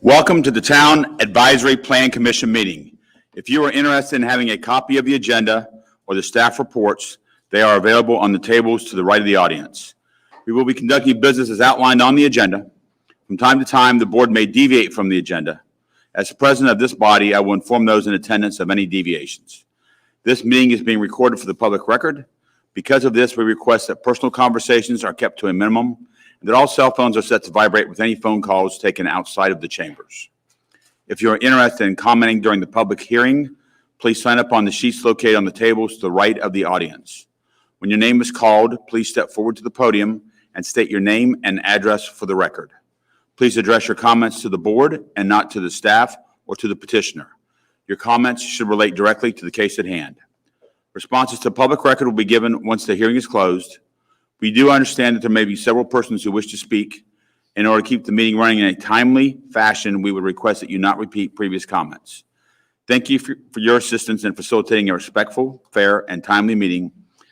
Welcome to the Town Advisory Plan Commission meeting. If you are interested in having a copy of the agenda or the staff reports, they are available on the tables to the right of the audience. We will be conducting business as outlined on the agenda. From time to time, the board may deviate from the agenda. As the president of this body, I will inform those in attendance of any deviations. This meeting is being recorded for the public record. Because of this, we request that personal conversations are kept to a minimum and that all cell phones are set to vibrate with any phone calls taken outside of the chambers. If you are interested in commenting during the public hearing, please sign up on the sheets located on the tables to the right of the audience. When your name is called, please step forward to the podium and state your name and address for the record. Please address your comments to the board and not to the staff or to the petitioner. Your comments should relate directly to the case at hand. Responses to public record will be given once the hearing is closed. We do understand that there may be several persons who wish to speak. In order to keep the meeting running in a timely fashion, we would request that you not repeat previous comments. Thank you for your assistance in facilitating a respectful, fair, and timely meeting.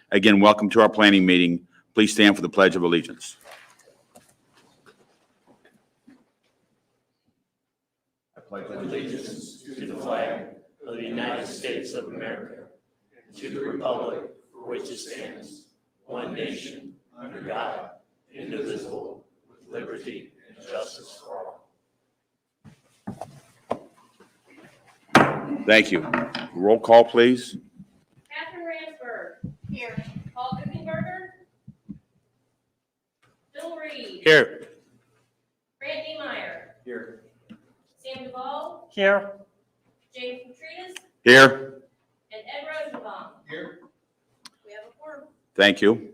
Again, welcome to our planning meeting. Please stand for the Pledge of Allegiance. I pledge allegiance to the flag of the United States of America, and to the republic for which it stands, one nation, under God, indivisible, with liberty and justice for all. Thank you. Roll call, please. Catherine Ransford. Here. Paul Kuchenberger. Bill Reed. Here. Grant Niemeyer. Here. Sam Duvall. Here. James Petridis. Here. And Ed Rosenbaum. Here. We have a quorum. Thank you.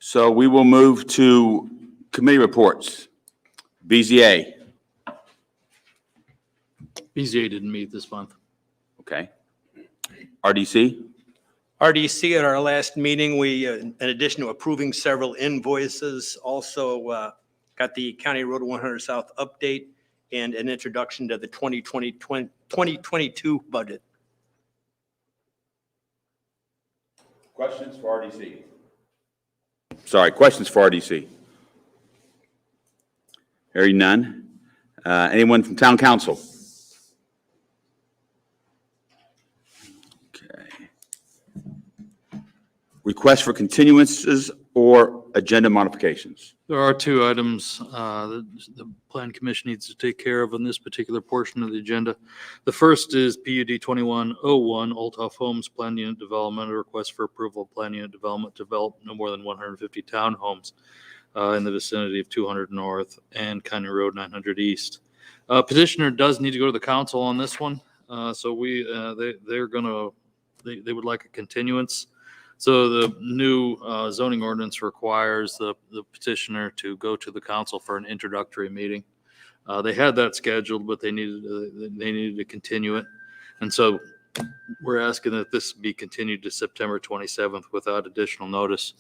So we will move to committee reports. BZA. BZA didn't meet this month. Okay. RDC. RDC, at our last meeting, we, in addition to approving several invoices, also got the County Road 100 South update and an introduction to the 2022 budget. Questions for RDC? Sorry, questions for RDC? Hearing none. Anyone from Town Council? Okay. Requests for continuances or agenda modifications? There are two items the Plan Commission needs to take care of on this particular portion of the agenda. The first is PUD 2101, Althoff Homes Plan Unit Development, a request for approval of Plan Unit Development to develop no more than 150 townhomes in the vicinity of 200 North and County Road 900 East. Petitioner does need to go to the council on this one, so they would like a continuance. So the new zoning ordinance requires the petitioner to go to the council for an introductory meeting. They had that scheduled, but they needed to continue it. And so we're asking that this be continued to September 27th without additional notice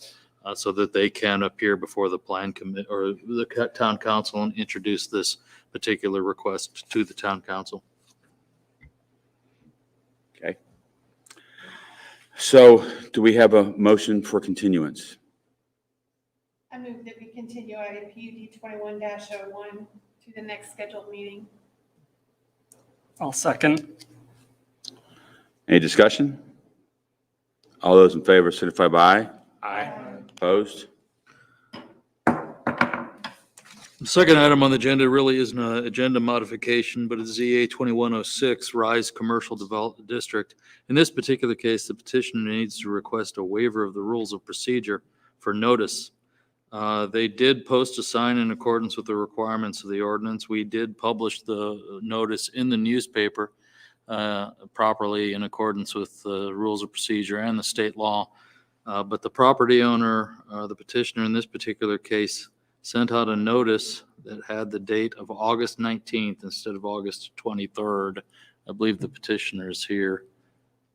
so that they can appear before the plan committee or the town council and introduce this particular request to the town council. Okay. So do we have a motion for continuance? I move that we continue item PUD 21-01 to the next scheduled meeting. I'll second. Any discussion? All those in favor signify by aye. Aye. Opposed? The second item on the agenda really isn't an agenda modification, but it's ZA 2106, Rise Commercial Development District. In this particular case, the petitioner needs to request a waiver of the rules of procedure for notice. They did post a sign in accordance with the requirements of the ordinance. We did publish the notice in the newspaper properly in accordance with the rules of procedure and the state law. But the property owner, the petitioner in this particular case, sent out a notice that had the date of August 19th instead of August 23rd. I believe the petitioner is here.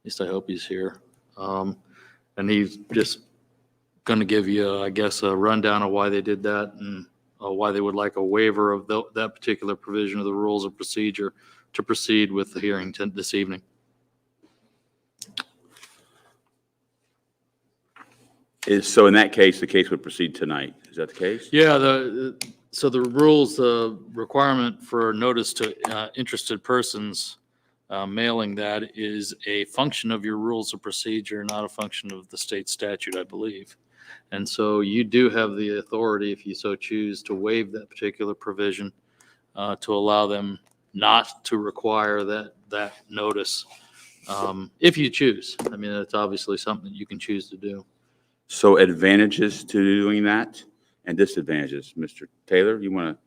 At least I hope he's here. And he's just going to give you, I guess, a rundown of why they did that and why they would like a waiver of that particular provision of the rules of procedure to proceed with the hearing this evening. So in that case, the case would proceed tonight. Is that the case? Yeah, So the rules, the requirement for notice to interested persons, mailing that is a function of your rules of procedure, not a function of the state statute, I believe. And so you do have the authority, if you so choose, to waive that particular provision, to allow them not to require that notice, if you choose. I mean, it's obviously something that you can choose to do. So advantages to doing that and disadvantages. Mr. Taylor, you want to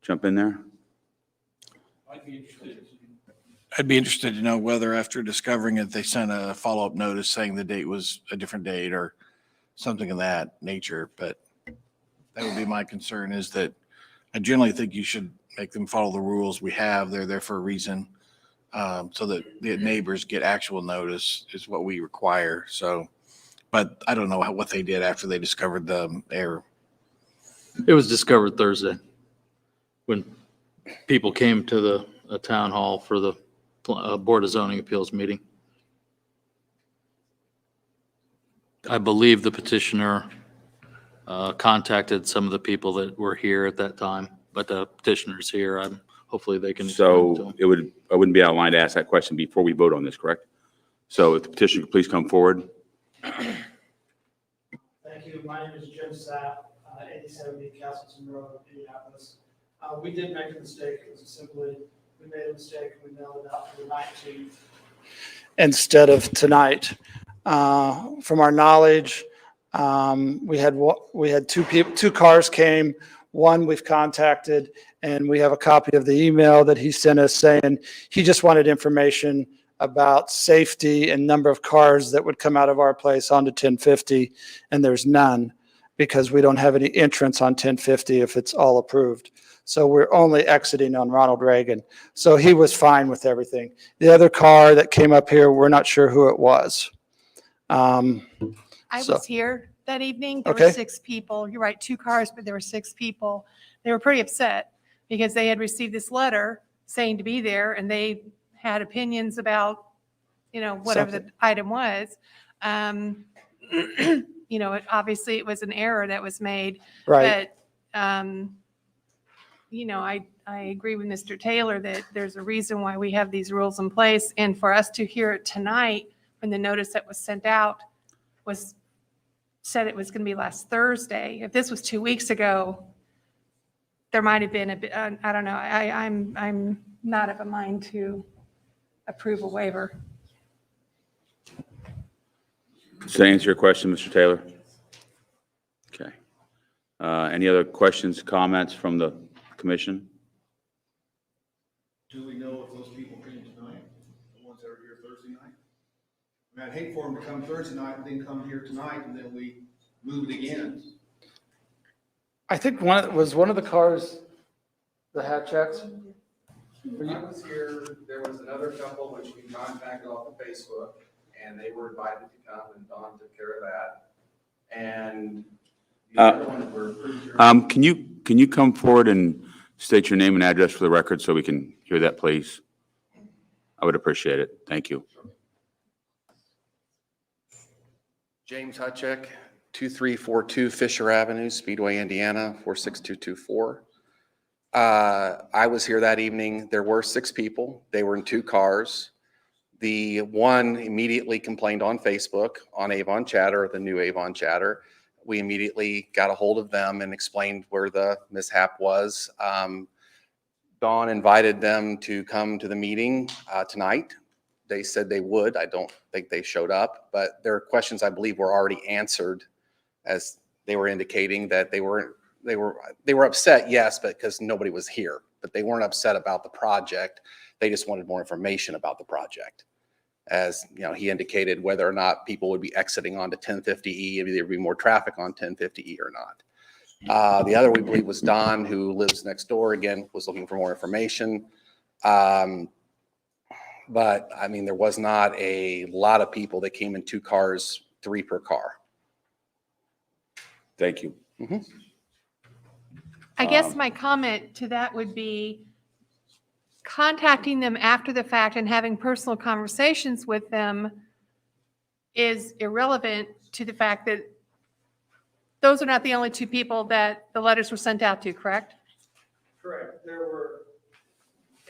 jump in there? I'd be interested to know whether after discovering it, they sent a follow-up notice saying the date was a different date or something of that nature. But that would be my concern, is that I generally think you should make them follow the rules we have. They're there for a reason, so that the neighbors get actual notice is what we require. So, but I don't know what they did after they discovered the error. It was discovered Thursday when people came to the town hall for the Board of Zoning Appeals meeting. I believe the petitioner contacted some of the people that were here at that time, but the petitioner's here. Hopefully they can. explain to So him. I wouldn't be out of line to ask that question before we vote on this, correct? So if the petitioner could please come forward. Thank you. My name is Jim Sapp, 8070 Castleton Road, Indianapolis. We did make a mistake. It was simply, we made a mistake and we mailed it out for the 19th instead of tonight. From our knowledge, we had two cars came. One we've contacted, and we have a copy of the email that he sent us saying he just wanted information about safety and number of cars that would come out of our place onto 1050, and there's none because we don't have any entrance on 1050 if it's all approved. So we're only exiting on Ronald Reagan. So he was fine with everything. The other car that came up here, we're not sure who it was. I So- was here that evening. There Okay. were 6 people. You're right, 2 cars, but there were 6 people. They were pretty upset because they had received this letter saying to be there, and they had opinions about, whatever the item was. Obviously it was an error that was made. Right. But, I agree with Mr. Taylor that there's a reason why we have these rules in place. And for us to hear it tonight, when the notice that was sent out said it was going to be last Thursday. If this was 2 weeks ago, there might have been a bit, I don't know. I'm not of a mind to approve a waiver. Does that answer your question, Mr. Taylor? Okay. Any other questions, comments from the commission? Do we know if those people came tonight, the ones that were here Thursday night? I mean, I'd hate for them to come Thursday night and then come here tonight and then we move it again. I think one of the cars, the hatchbacks. When I was here, there was another couple which we contacted off of Facebook, and they were invited to come, and Don took care of that. And the other ones were pretty sure. Can you come forward and state your name and address for the record so we can hear that, please? I would appreciate it. Thank you. James Hutchek, 2342 Fisher Avenue, Speedway, Indiana, 46224. I was here that evening. There were 6 people. They were in 2 cars. The one immediately complained on Facebook, on Avon Chatter, the new Avon Chatter. We immediately got a hold of them and explained where the mishap was. Dawn invited them to come to the meeting tonight. They said they would. I don't think they showed up, but their questions, I believe, were already answered, as they were indicating that they were upset, yes, but because nobody was here, but they weren't upset about the project. They just wanted more information about the project. As he indicated whether or not people would be exiting onto 1050E, and there'd be more traffic on 1050E or not. The other, we believe, was Don, who lives next door, again, was looking for more information. But I mean, there was not a lot of people that came in 2 cars, 3 per car. Thank you. I guess my comment to that would be contacting them after the fact and having personal conversations with them is irrelevant to the fact that those are not the only two people that the letters were sent out to, correct? Correct. There were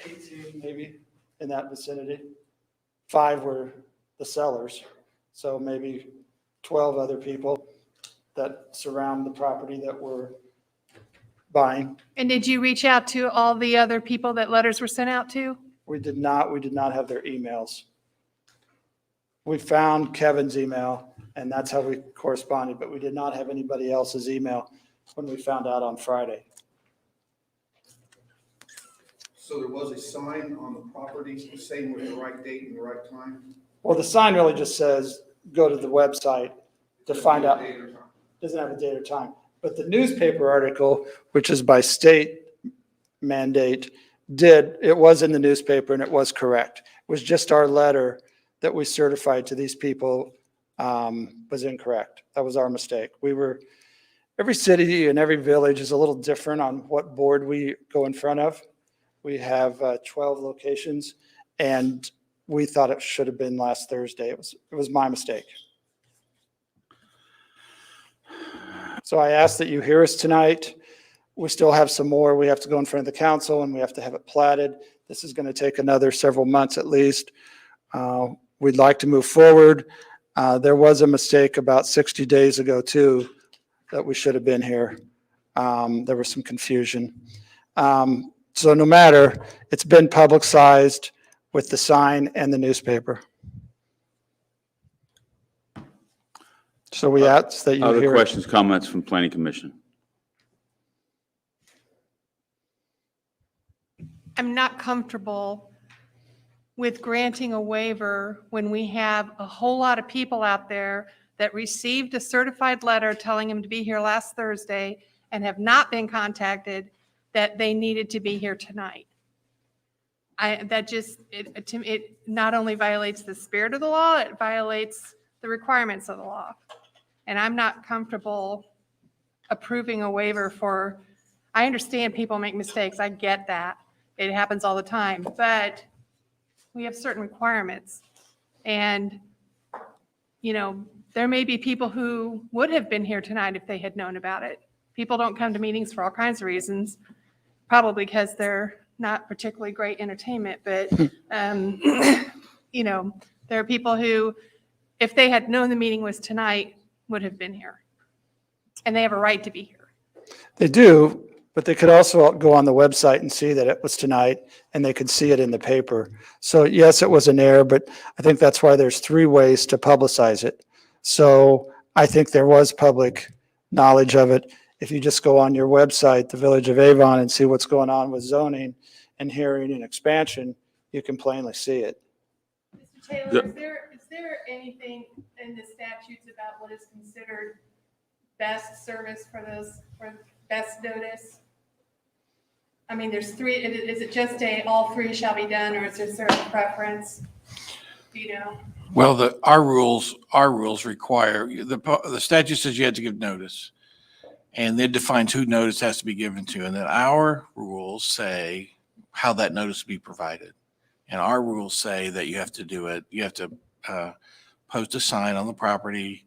18 maybe in that vicinity. 5 were the sellers, so maybe 12 other people that surround the property that were buying. And did you reach out to all the other people that letters were sent out to? We did not have their emails. We found Kevin's email, and that's how we corresponded, but we did not have anybody else's email when we found out on Friday. So there was a sign on the property saying with the right date and the right time? Well, the sign really just says, go to the website to find out. Date or time. Doesn't have a date or time. But the newspaper article, which is by state mandate, it was in the newspaper and it was correct. It was just our letter that we certified to these people was incorrect. That was our mistake. Every city and every village is a little different on what board we go in front of. We have 12 locations, and we thought it should have been last Thursday. It was my mistake. So I ask that you hear us tonight. We still have some more. We have to go in front of the council, and we have to have it platted. This is going to take another several months at least. We'd like to move forward. There was a mistake about 60 days ago, too, that we should have been here. There was some confusion. So no matter, it's been publicized with the sign and the newspaper. So we ask that you Other hear. questions, comments from Planning Commission? I'm not comfortable with granting a waiver when we have a whole lot of people out there that received a certified letter telling them to be here last Thursday and have not been contacted that they needed to be here tonight. It not only violates the spirit of the law, it violates the requirements of the law. And I'm not comfortable approving a waiver I understand people make mistakes. I get that. It happens all the time, but we have certain requirements. And, there may be people who would have been here tonight if they had known about it. People don't come to meetings for all kinds of reasons, probably because they're not particularly great entertainment, but, there are people who, if they had known the meeting was tonight, would have been here. And they have a right to be here. They do, but they could also go on the website and see that it was tonight, and they could see it in the paper. So yes, it was an error, but I think that's why there's 3 ways to publicize it. So I think there was public knowledge of it. If you just go on your website, the Village of Avon, and see what's going on with zoning and hearing and expansion, you can plainly see it. Mr. Taylor, is there anything in the statutes about what is considered best service for best notice? I mean, there's 3, is it just all 3 shall be done, or is there certain preference? Do you know? Well, our rules require, the statute says you have to give notice. And it defines who notice has to be given to. And then our rules say how that notice be provided. And our rules say that you have to do it. You have to post a sign on the property.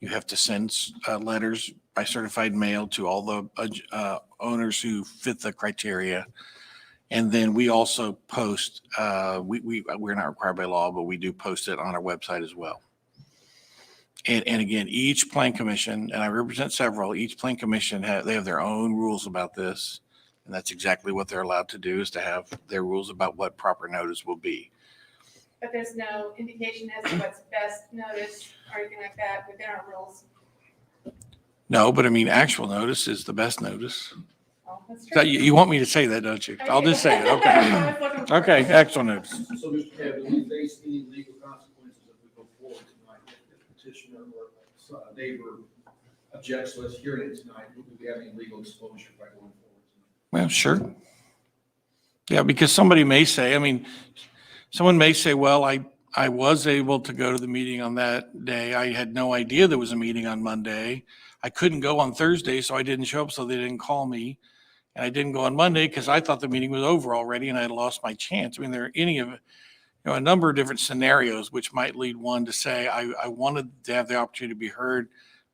You have to send letters by certified mail to all the owners who fit the criteria. And then we also post, we're not required by law, but we do post it on our website as well. And again, each plan commission, and I represent several, each plan commission, they have their own rules about this. And that's exactly what they're allowed to do, is to have their rules about what proper notice will be. But there's no indication as to what's best notice or anything like that within our rules. No, but I mean, actual notice is the best notice. Oh, that's So true. you want me to say that, don't you? I'll just say it, okay. I was looking for it. Okay, actual notice. So, Mr. Ted, do we face any legal consequences if we go forward tonight? If the petitioner or a neighbor objects to us hearing it tonight, do we have any legal exposure by going forward tonight? Well, sure. Yeah, because somebody may say, someone may say, well, I was able to go to the meeting on that day. I had no idea there was a meeting on Monday. I couldn't go on Thursday, so I didn't show up, so they didn't call me. And I didn't go on Monday because I thought the meeting was over already and I had lost my chance. There are a number of different scenarios which might lead one to say, I wanted to have the opportunity to be heard,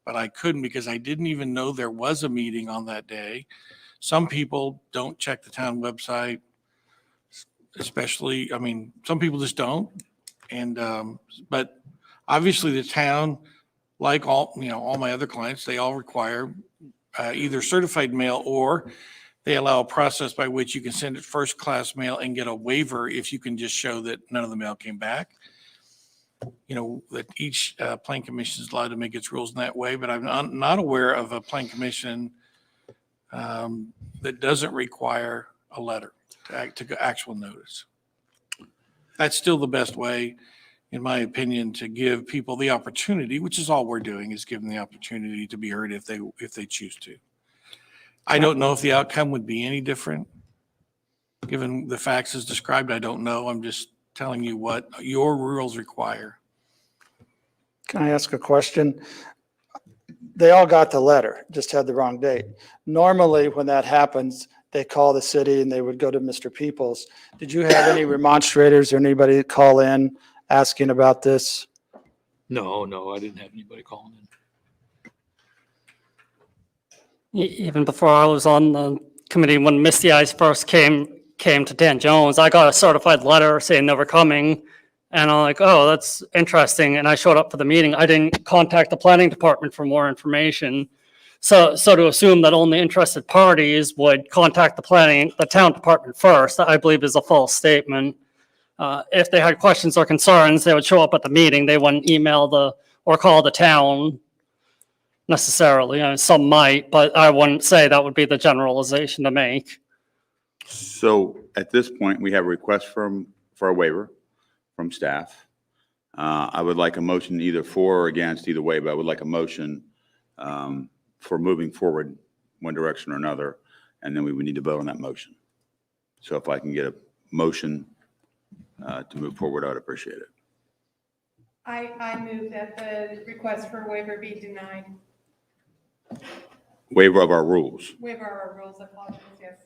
but I couldn't because I didn't even know there was a meeting on that day. Some people don't check the town website, especially, I mean, some people just don't. And, but obviously the town, like all, all my other clients, they all require either certified mail or they allow a process by which you can send it first class mail and get a waiver if you can just show that none of the mail came back. That each plan commission is allowed to make its rules in that way, but I'm not aware of a plan commission that doesn't require a letter to actual notice. That's still the best way, in my opinion, to give people the opportunity, which is all we're doing, is give them the opportunity to be heard if they choose to. I don't know if the outcome would be any different. Given the facts as described, I don't know. I'm just telling you what your rules require. Can I ask a question? They all got the letter, just had the wrong date. Normally, when that happens, they call the city and they would go to Mr. Peoples. Did you have any remonstrators or anybody call in asking about this? No, I didn't have anybody calling in. Even before I was on the committee, when Misty Ice first came to Dan Jones, I got a certified letter saying they were coming. And I'm like, oh, that's interesting. And I showed up for the meeting. I didn't contact the planning department for more information. So to assume that only interested parties would contact the town department first, I believe is a false statement. If they had questions or concerns, they would show up at the meeting. They wouldn't email or call the town necessarily. Some might, but I wouldn't say that would be the generalization to make. So at this point, we have a request for a waiver from staff. I would like a motion either for or against, either way, but I would like a motion for moving forward one direction or another, and then we would need to vote on that motion. So if I can get a motion to move forward, I would appreciate it. I move that the request for waiver be denied. Waiver of our rules. Waiver our rules, I apologize, yes.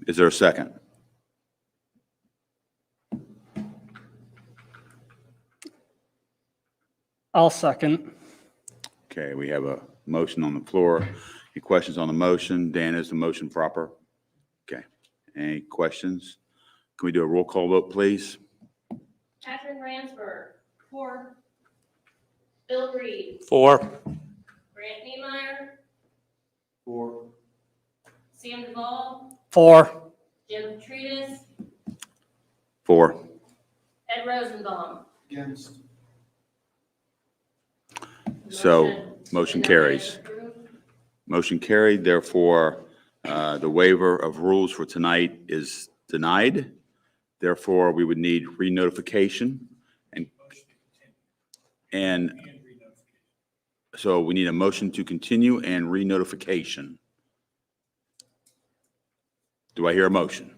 Is there a second? I'll second. Okay, we have a motion on the floor. Any questions on the motion? Dan, is the motion proper? Okay. Any questions? Can we do a roll call vote, please? Catherine Ransberg. 4. Bill Reed. 4. Grant Niemeyer. 4. Sam Duvall. 4. Jim Petridis. 4. Ed Rosenbaum. Against. So motion carries. Motion carried, therefore, the waiver of rules for tonight is denied. Therefore, we would need re-notification and so we need a motion to continue and re-notification. Do I hear a motion?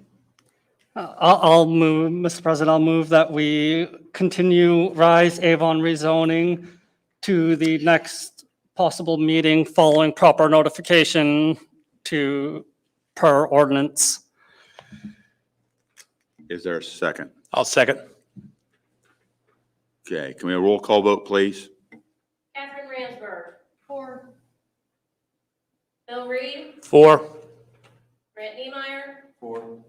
I'll move, Mr. President, I'll move that we continue Rise Avon rezoning to the next possible meeting following proper notification per ordinance. Is there a second? I'll second. Okay, can we have a roll call vote, please? Catherine Ransberg. 4. Bill Reed. 4. Grant Niemeyer. 4.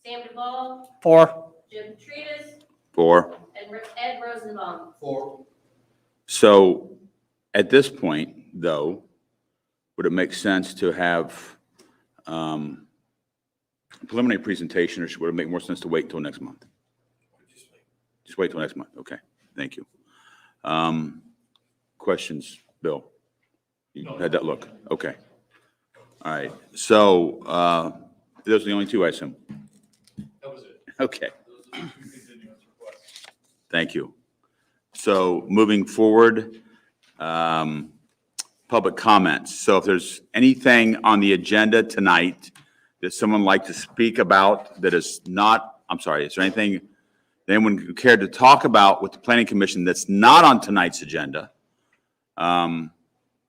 Sam Duvall. 4. Jim Petridis. 4. And Ed Rosenbaum. 4. So at this point, though, would it make sense to have a preliminary presentation, or would it make more sense to wait until next month? Just wait till next month. Okay, thank you. Questions, Bill? You had that look. Okay. All right. So those are the only two, I assume? That was it. Okay, Those are the two continuance requests. thank you. So moving forward, public comments. So if there's anything on the agenda tonight that someone would like to speak about that is not, I'm sorry, is there anything that anyone who cared to talk about with the Planning Commission that's not on tonight's agenda?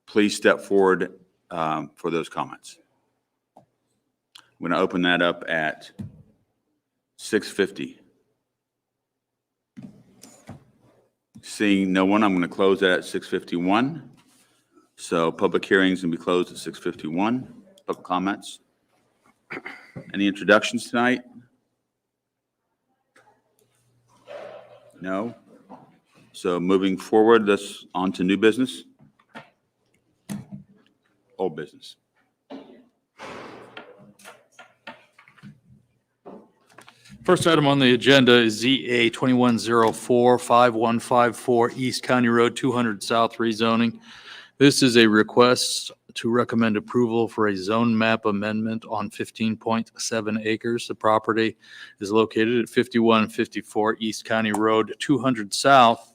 Please step forward for those comments. I'm going to open that up at 6:50. Seeing no one, I'm going to close that at 6:51. So public hearings can be closed at 6:51. Public comments? Any introductions tonight? No? So moving forward, let's on to new business. Old business. First item on the agenda is ZA 2104-5154 East County Road 200 South rezoning. This is a request to recommend approval for a zone map amendment on 15.7 acres. The property is located at 5154 East County Road 200 South.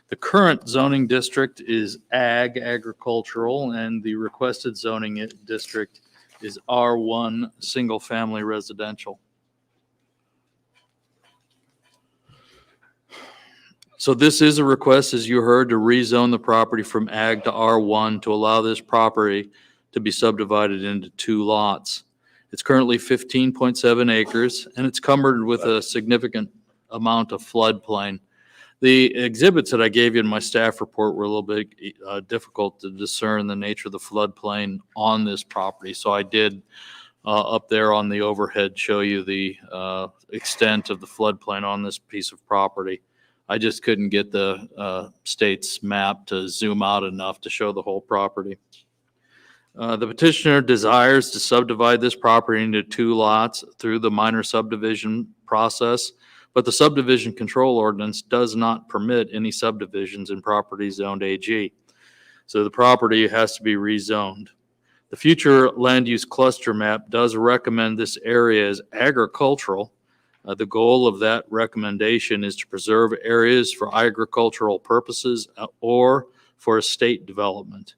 The current zoning district is agricultural, and the requested zoning district is R1, single family residential. So this is a request, as you heard, to rezone the property from ag to R1 to allow this property to be subdivided into 2 lots. It's currently 15.7 acres, and it's covered with a significant amount of floodplain. The exhibits that I gave you in my staff report were a little bit difficult to discern the nature of the floodplain on this property. So I did up there on the overhead show you the extent of the floodplain on this piece of property. I just couldn't get the state's map to zoom out enough to show the whole property. The petitioner desires to subdivide this property into 2 lots through the minor subdivision process, but the subdivision control ordinance does not permit any subdivisions in properties zoned AG. So the property has to be rezoned. The future land use cluster map does recommend this area as agricultural. The goal of that recommendation is to preserve areas for agricultural purposes or for estate development.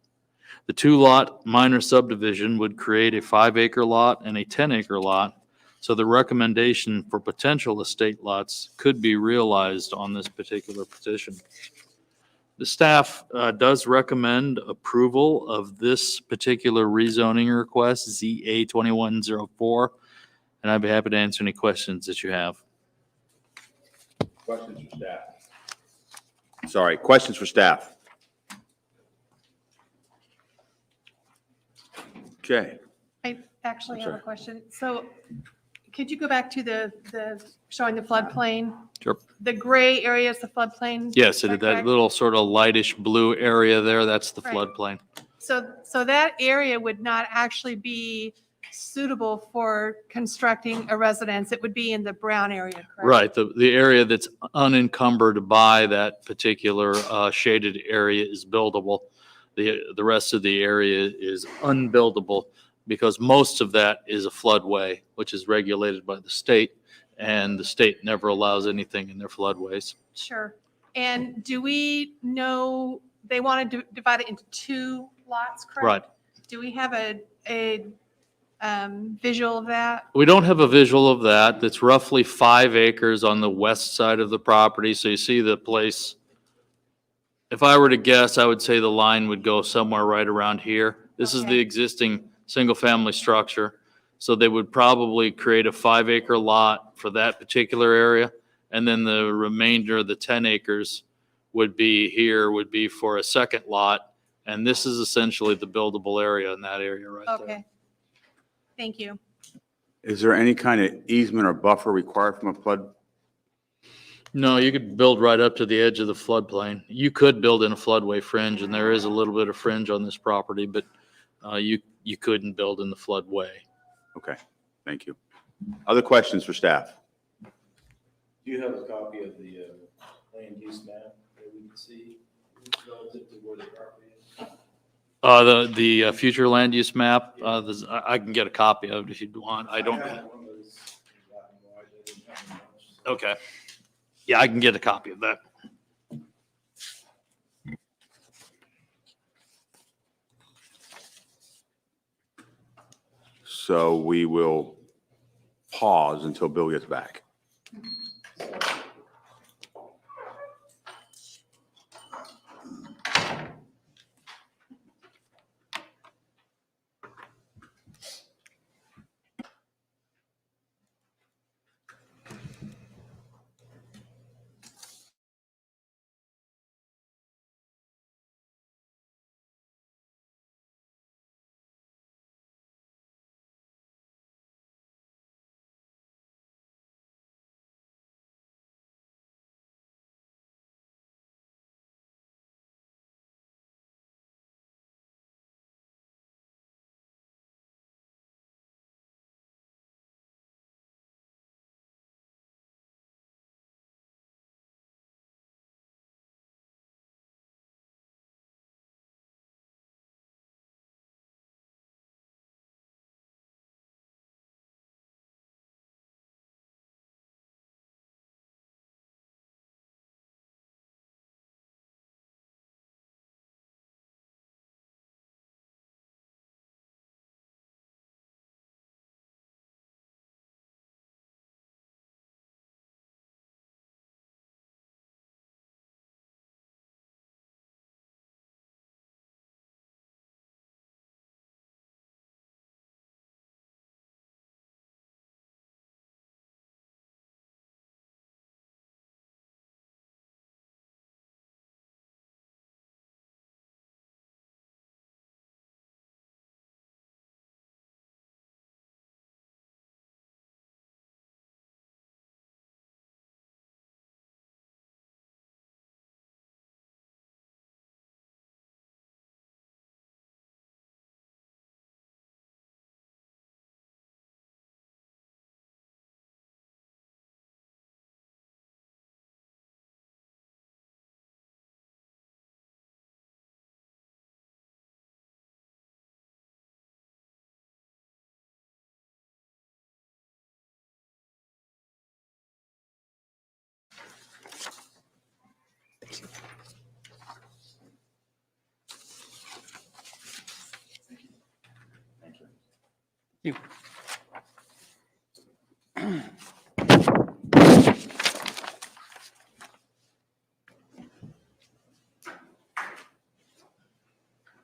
The 2-lot minor subdivision would create a 5-acre lot and a 10-acre lot, so the recommendation for potential estate lots could be realized on this particular petition. The staff does recommend approval of this particular rezoning request, ZA 2104. And I'd be happy to answer any questions that you have. Questions for staff? Sorry, questions for staff? Okay. I actually I'm have a sorry. question. So could you go back to the showing the floodplain? Sure. The gray area is the floodplain? Yes, Is that correct? little sort of lightish blue area there, that's the Right. floodplain. So that area would not actually be suitable for constructing a residence. It would be in the brown area, correct? Right, the area that's unencumbered by that particular shaded area is buildable. The rest of the area is unbuildable because most of that is a floodway, which is regulated by the state, and the state never allows anything in their floodways. Sure. And do we know, they want to divide it into 2 lots, correct? Right. Do we have a visual of that? We don't have a visual of that. That's roughly 5 acres on the west side of the property. So you see the place. If I were to guess, I would say the line would go somewhere right around here. This is the Okay. existing single-family structure. So they would probably create a 5-acre lot for that particular area. And then the remainder of the 10 acres would be for a second lot. And this is essentially the buildable area in that area right there. Okay. Thank you. Is there any kind of easement or buffer required from a flood? No, you could build right up to the edge of the floodplain. You could build in a floodway fringe, and there is a little bit of fringe on this property, but you couldn't build in the floodway. Okay, thank you. Other questions for staff? Do you have a copy of the land use map that we can see relative to where the property is? The future land use map, I can get a copy of it if you want. I don't. have one that's black and white. I didn't have much. Okay. Yeah, I can get a copy of that. So we will pause until Bill gets back.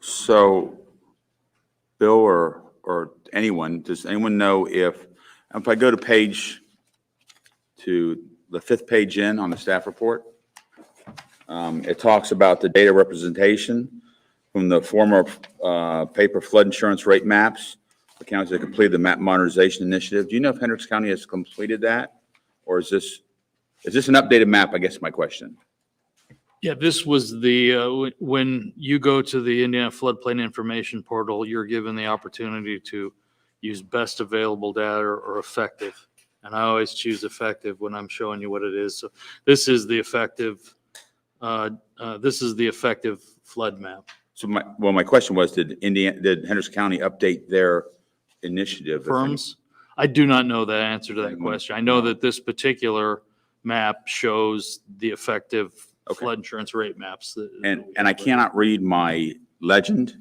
So, Bill or anyone, does anyone know if I go to the 5th page in on the staff report, it talks about the data representation from the former paper flood insurance rate maps, the counties that completed the map modernization initiative. Do you know if Hendricks County has completed that? Or is this an updated map, I guess is my question? Yeah, this was when you go to the Indiana Floodplain Information Portal, you're given the opportunity to use best available data or effective. And I always choose effective when I'm showing you what it is. So this is the effective flood map. So my question was, did Hendricks County update their initiative? Firms? I do not know the answer to that question. I know that this particular map shows the effective flood insurance rate maps. And I cannot read my legend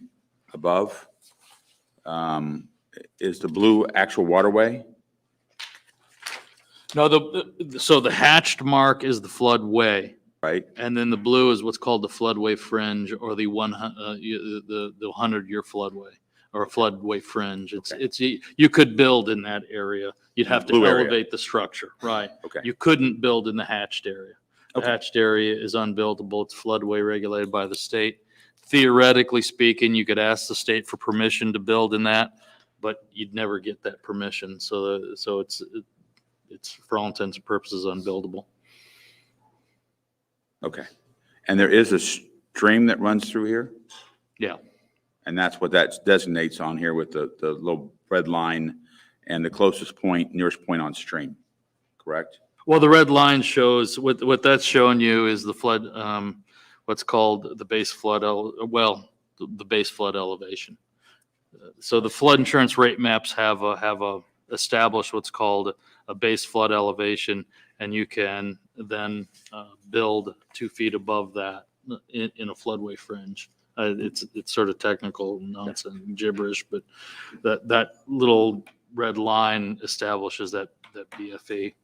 above. Is the blue actual waterway? No, so the hatched mark is the floodway. Right. And then the blue is what's called the Floodway Fringe, or the 100-year floodway, or a Floodway Fringe. You could build in that area. You'd have to elevate the structure, right? Okay. You couldn't build in the hatched area. The Okay. hatched area is unbuildable. It's floodway regulated by the state. Theoretically speaking, you could ask the state for permission to build in that, but you'd never get that permission. So it's for all intents and purposes unbuildable. Okay. And there is a stream that runs through here? Yeah. And that's what that designates on here with the little red line and the closest point, nearest point on stream, correct? Well, the red line shows, what that's showing you is the flood, what's called the base flood, the base flood elevation. So the flood insurance rate maps have established what's called a base flood elevation, and you can then build 2 feet above that in a floodway fringe. It's sort of technical nonsense, gibberish, but that little red line establishes that BFE.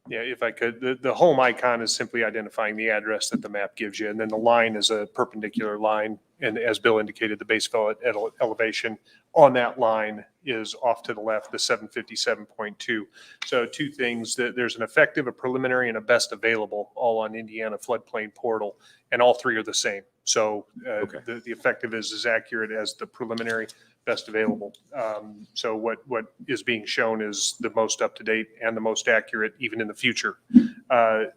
Yeah, if I could, the home icon is simply identifying the address that the map gives you, and then the line is a perpendicular line. And as Bill indicated, the base flood elevation on that line is off to the left, the 757.2. So 2 things, there's an effective, a preliminary, and a best available, all on Indiana floodplain portal, and all 3 are the same. So the effective is as accurate as the preliminary, best available. So what is being shown is the most up-to-date and the most accurate, even in the future. The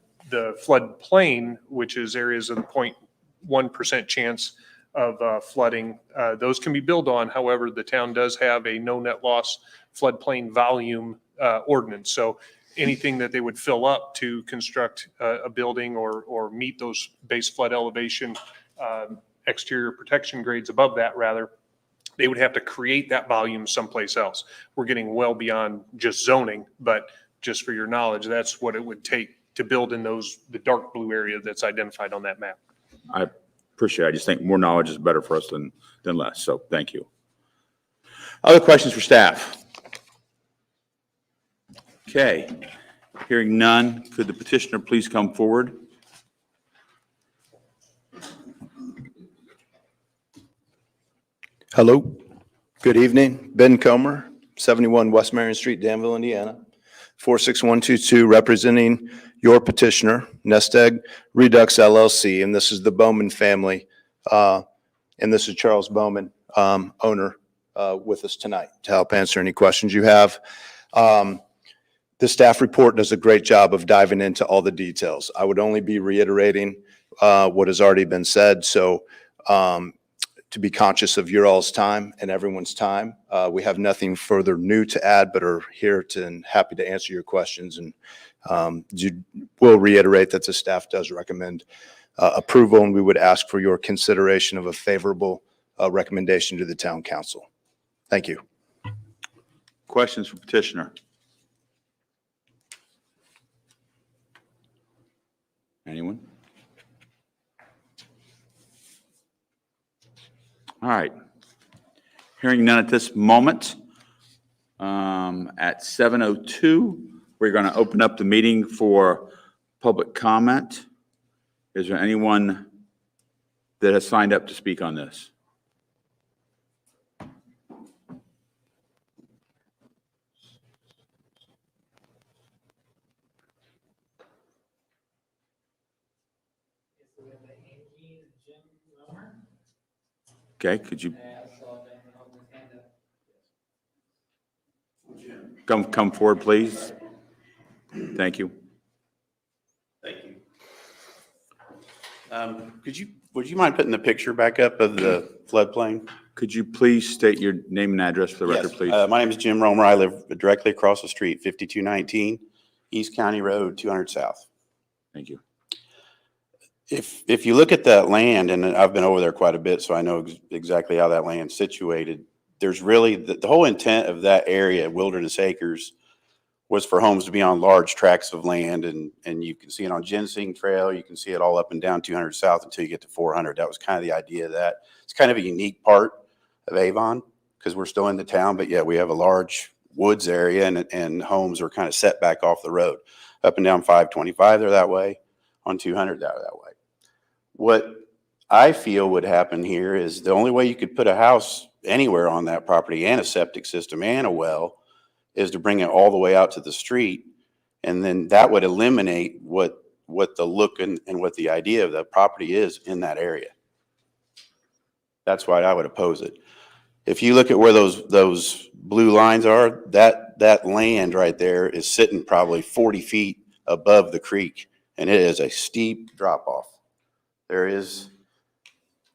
floodplain, which is areas of the 0.1% chance of flooding, those can be built on. However, the town does have a no net loss floodplain volume ordinance. So anything that they would fill up to construct a building or meet those base flood elevation exterior protection grades above that, rather, they would have to create that volume someplace else. We're getting well beyond just zoning, but just for your knowledge, that's what it would take to build in the dark blue area that's identified on that map. I appreciate it. I just think more knowledge is better for us than less. So thank you. Other questions for staff? Okay. Hearing none, could the petitioner please come forward? Hello, good evening. Ben Comer, 71 West Marion Street, Danville, Indiana, 46122, representing your petitioner, Nest Egg Redux LLC, and this is the Bowman family, and this is Charles Bowman, owner, with us tonight to help answer any questions you have. The staff report does a great job of diving into all the details. I would only be reiterating what has already been said, so to be conscious of your all's time and everyone's time. We have nothing further new to add, but are here and happy to answer your questions. And we'll reiterate that the staff does recommend approval, and we would ask for your consideration of a favorable recommendation to the town council. Thank you. Questions for petitioner? Anyone? All right. Hearing none at this moment, at 7:02, we're going to open up the meeting for public comment. Is there anyone that has signed up to speak on this? Okay, could you come forward, please? Thank you. Thank you. Would you mind putting the picture back up of the floodplain? Could you please state your name and address for the record, Yes. please? My name is Jim Romer. I live directly across the street, 5219 East County Road, 200 South. Thank you. If you look at that land, and I've been over there quite a bit, so I know exactly how that land's situated, there's really, the whole intent of that area, Wilderness Acres, was for homes to be on large tracts of land, and you can see it on Ginseng Trail, you can see it all up and down 200 South until you get to 400. That was kind of the idea of that. It's kind of a unique part of Avon, because we're still in the town, but yeah, we have a large woods area, and homes are kind of set back off the road. Up and down 525, they're that way. On 200, they're that way. What I feel would happen here is the only way you could put a house anywhere on that property and a septic system and a well is to bring it all the way out to the street. And then that would eliminate what the look and what the idea of the property is in that area. That's why I would oppose it. If you look at where those blue lines are, that land right there is sitting probably 40 feet above the creek, and it is a steep drop off.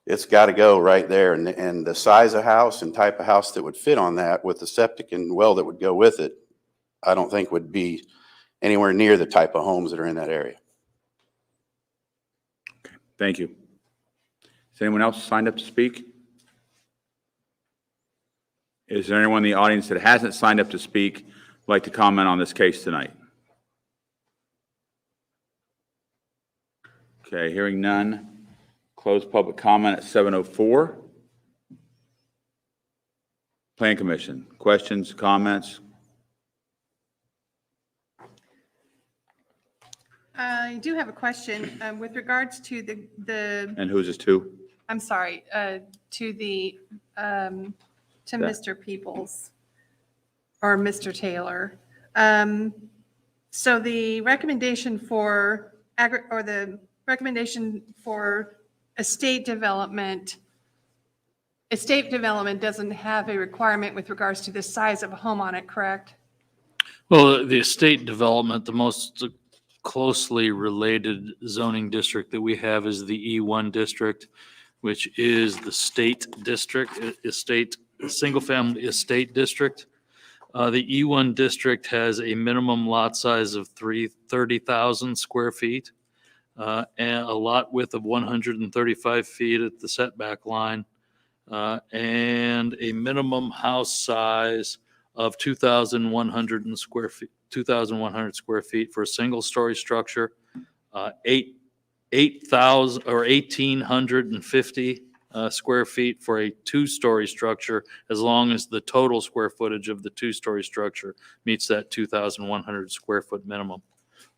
It's got to go right there. And the size of house and type of house that would fit on that with the septic and well that would go with it, I don't think would be anywhere near the type of homes that are in that area. Okay, thank you. Is anyone else signed up to speak? Is there anyone in the audience that hasn't signed up to speak who'd like to comment on this case tonight? Okay, hearing none. Close public comment at 7:04. Plan Commission, questions, comments? I do have a question with regards to the, And who's this to? I'm sorry, to the, to Mr. Peoples or Mr. Taylor. So the recommendation for the recommendation for estate development doesn't have a requirement with regards to the size of a home on it, correct? Well, the estate development, the most closely related zoning district that we have is the E1 district, which is the state district, single-family estate district. The E1 district has a minimum lot size of 30,000 square feet, and a lot width of 135 feet at the setback line, and a minimum house size of 2,100 square feet for a single-story structure, 8,000 or 1,850 square feet for a two-story structure, as long as the total square footage of the two-story structure meets that 2,100 square foot minimum.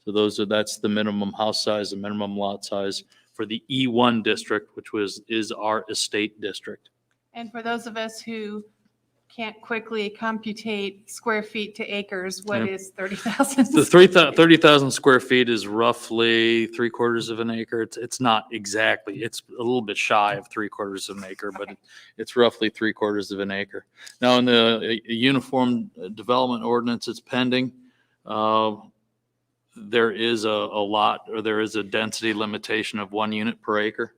So that's the minimum house size, the minimum lot size for the E1 district, which is our estate district. And for those of us who can't quickly computate square feet to acres, what is 30,000? The 30,000 square feet is roughly 3/4 of an acre. It's not exactly, it's a little bit shy of 3/4 of an acre, but it's roughly 3/4 of an acre. Now, in the Uniform Development Ordinance, it's pending. There is there is a density limitation of 1 unit per acre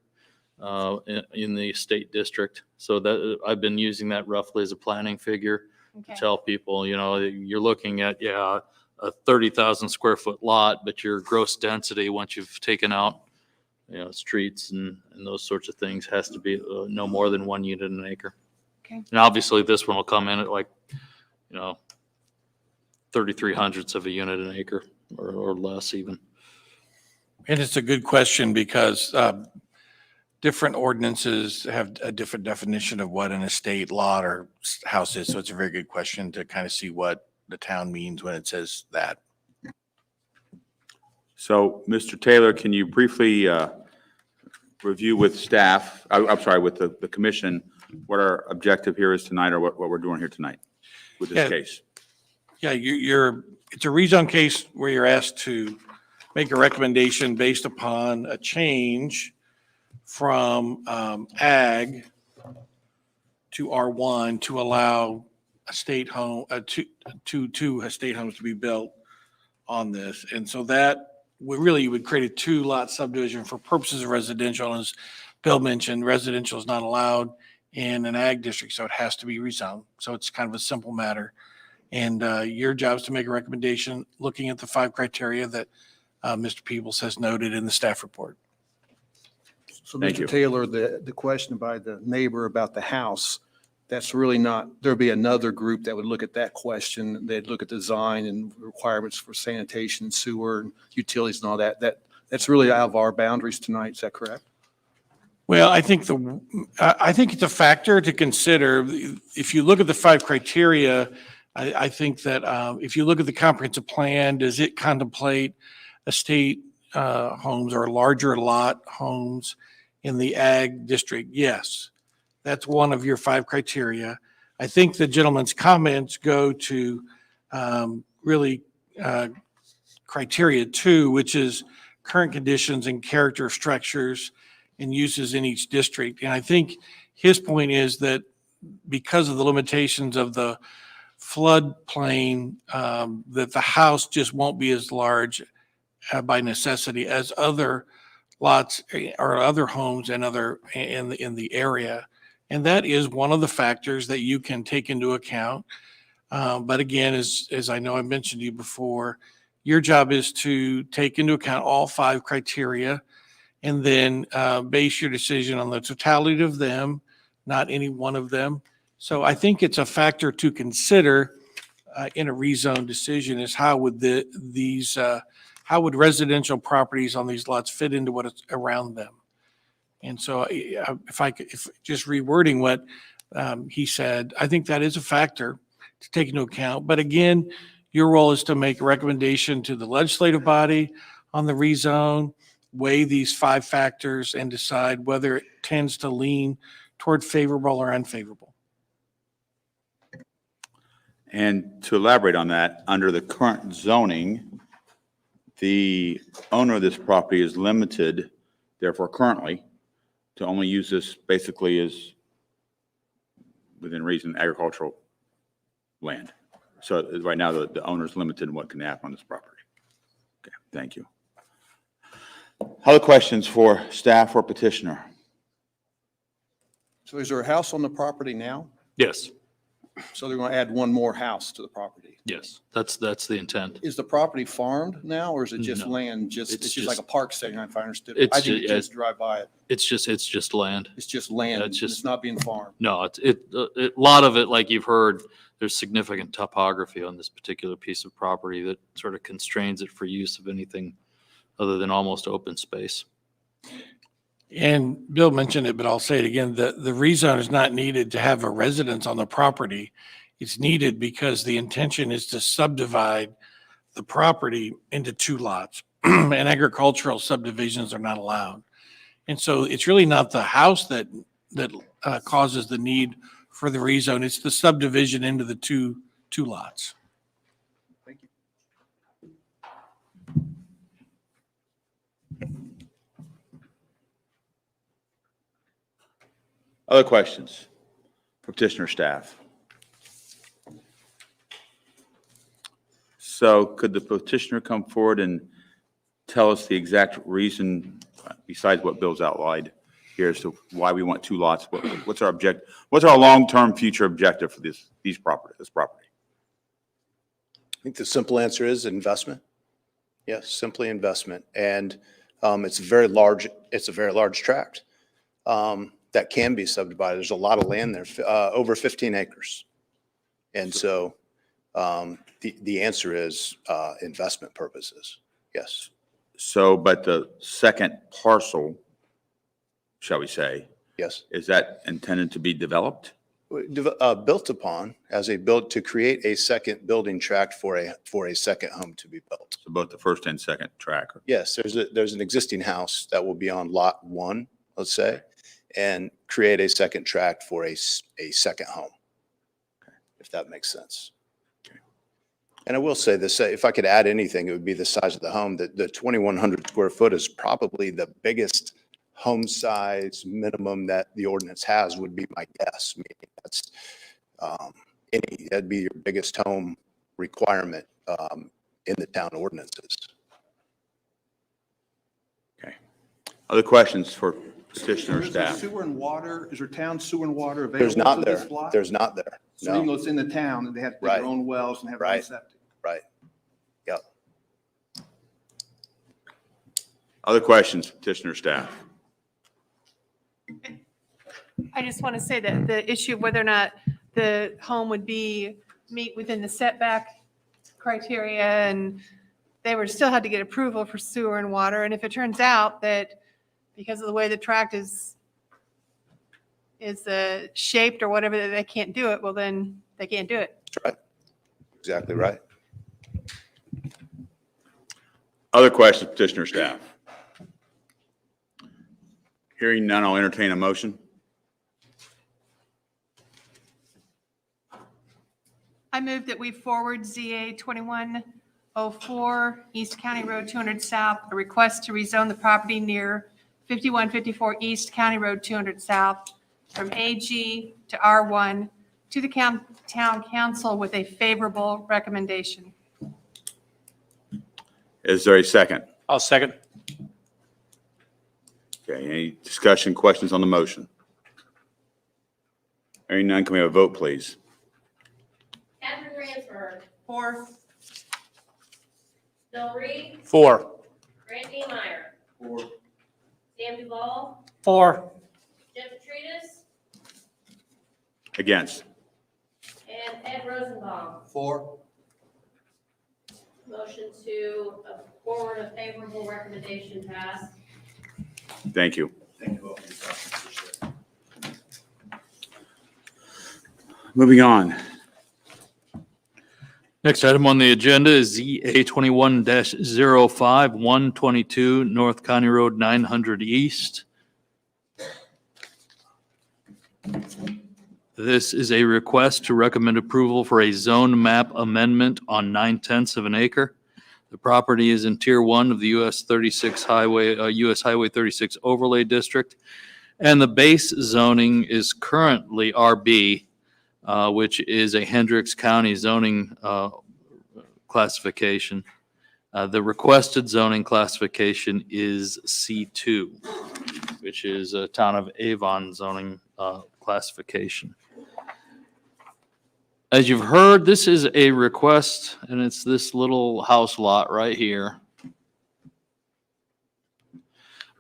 in the state district. So that I've been using that roughly as a planning figure to tell people, you're looking at, a 30,000 square foot lot, but your gross density, once you've taken out, streets and those sorts of things, has to be no more than 1 unit an acre. Okay. And obviously this one will come in at 3/300ths of a unit an acre or less even. And it's a good question because different ordinances have a different definition of what an estate lot or house is. So it's a very good question to kind of see what the town means when it says that. So, Mr. Taylor, can you briefly review with staff, I'm sorry, with the commission, what our objective here is tonight, or what we're doing here tonight with this Yeah. case? Yeah, it's a rezone case where you're asked to make a recommendation based upon a change from ag to R1 to allow estate home, two estate homes to be built on this. And so that you would create a two-lot subdivision for purposes of residential. And as Bill mentioned, residential is not allowed in an ag district, so it has to be rezoned. So it's kind of a simple matter. And your job is to make a recommendation looking at the 5 criteria that Mr. Peebles has noted in the staff report. So, Thank you. Mr. Taylor, the question by the neighbor about the house, that's really not, there'll be another group that would look at that question. They'd look at design and requirements for sanitation, sewer, and utilities and all that. That's really out of our boundaries tonight. Is that correct? Well, I think it's a factor to consider. If you look at the 5 criteria, I think that if you look at the comprehensive plan, does it contemplate estate homes or larger lot homes in the ag district? Yes. That's one of your 5 criteria. I think the gentleman's comments go to really criteria 2, which is current conditions and character of structures and uses in each district. And I think his point is that because of the limitations of the floodplain, that the house just won't be as large by necessity as other lots or other homes and in the area. And that is one of the factors that you can take into account. But again, as I know I mentioned to you before, your job is to take into account all 5 criteria and then base your decision on the totality of them, not any one of them. So I think it's a factor to consider in a rezone decision is how would how would residential properties on these lots fit into what is around them? And so if just rewording what he said, I think that is a factor to take into account. But again, your role is to make a recommendation to the legislative body on the rezone, weigh these 5 factors and decide whether it tends to lean toward favorable or unfavorable. And to elaborate on that, under the current zoning, the owner of this property is limited, therefore currently, to only use this basically as within reason agricultural land. So right now, the owner's limited in what can happen on this property. Okay, thank you. Other questions for staff or petitioner? So is there a house on the property now? Yes, So they're going to add one more house to the property. yes, that's the intent. Is the property farmed now, or is it just No. land? It's It's just like a park setting, if I understood. it's I didn't ju- just drive by it. It's just land. It's just land. Yeah, it's just- It's not being farmed. No, a lot of it, like you've heard, there's significant topography on this particular piece of property that sort of constrains it for use of anything other than almost open space. And Bill mentioned it, but I'll say it again, the rezone is not needed to have a residence on the property. It's needed because the intention is to subdivide the property into 2 lots. And agricultural subdivisions are not allowed. And so it's really not the house that causes the need for the rezone. It's the subdivision into the two lots. Thank you. Other questions for petitioner staff? So could the petitioner come forward and tell us the exact reason, besides what Bill's outlined here, as to why we want 2 lots? What's our objective? What's our long-term future objective for this property? I think the simple answer is investment. Yes, simply investment. And it's a very large tract that can be subdivided. There's a lot of land there, over 15 acres. And so the answer is investment purposes. Yes. So, but the second parcel shall we say. Yes. Is that intended to be developed? Built upon as a build to create a second building tract for a second home to be built. So both the first and second track. Yes, there's an existing house that will be on lot one, let's say, and create a second tract for a second home, if that makes sense. And I will say this, if I could add anything, it would be the size of the home. The 2,100 square foot is probably the biggest home size minimum that the ordinance has, would be my guess. Meaning that's that'd be your biggest home requirement in the town ordinances. Okay. Other questions for petitioner Is there staff? sewer and water, is there town sewer and water available There's not to there. this lot? There's not there. So even No. though it's in the town, they have to dig Right. their own wells and have their own Right. septic. Right. Yep. Other questions, petitioner staff? I just want to say that the issue of whether or not the home would meet within the setback criteria, and they were still had to get approval for sewer and water. And if it turns out that because of the way the tract is shaped or whatever, that they can't do it, well, then they can't do it. That's right. Exactly right. Other questions, petitioner staff? Hearing none, I'll entertain a motion. I move that we forward ZA 2104 East County Road 200 South, a request to rezone the property near 5154 East County Road 200 South from AG to R1 to the town council with a favorable recommendation. Is there a second? I'll second. Okay, any discussion, questions on the motion? Hearing none, can we have a vote, please? Catherine Ransford, Four. Bill Reed, 4. Grant Niemeyer. Sam Duval, 4. Jim Petриtis, Against? and Ed Rosenbaum. 4. Motion to forward a favorable recommendation passed. Thank you. Thank you all for your time. Appreciate it. Moving on. Next item on the agenda is ZA 21-05, 122 North County Road 900 East. This is a request to recommend approval for a zone map amendment on 9/10 of an acre. The property is in Tier 1 of the US Highway 36 Overlay District, and the base zoning is currently RB, which is a Hendricks County zoning classification. The requested zoning classification is C2, which is a town of Avon zoning classification. As you've heard, this is a request, and it's this little house lot right here.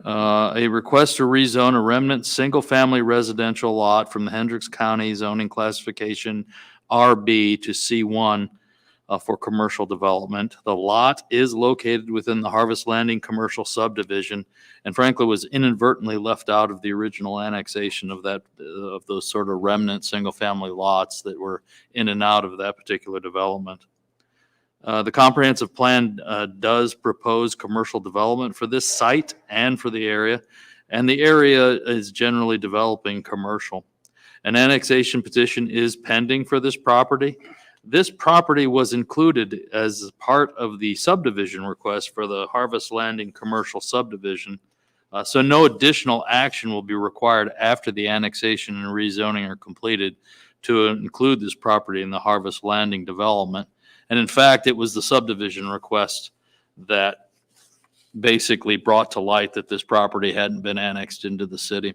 A request to rezone a remnant single-family residential lot from the Hendricks County zoning classification RB to C1 for commercial development. The lot is located within the Harvest Landing commercial subdivision, and frankly was inadvertently left out of the original annexation of those sort of remnant single-family lots that were in and out of that particular development. The comprehensive plan does propose commercial development for this site and for the area, and the area is generally developing commercial. An annexation petition is pending for this property. This property was included as part of the subdivision request for the Harvest Landing commercial subdivision. So no additional action will be required after the annexation and rezoning are completed to include this property in the Harvest Landing development. And in fact, it was the subdivision request that basically brought to light that this property hadn't been annexed into the city.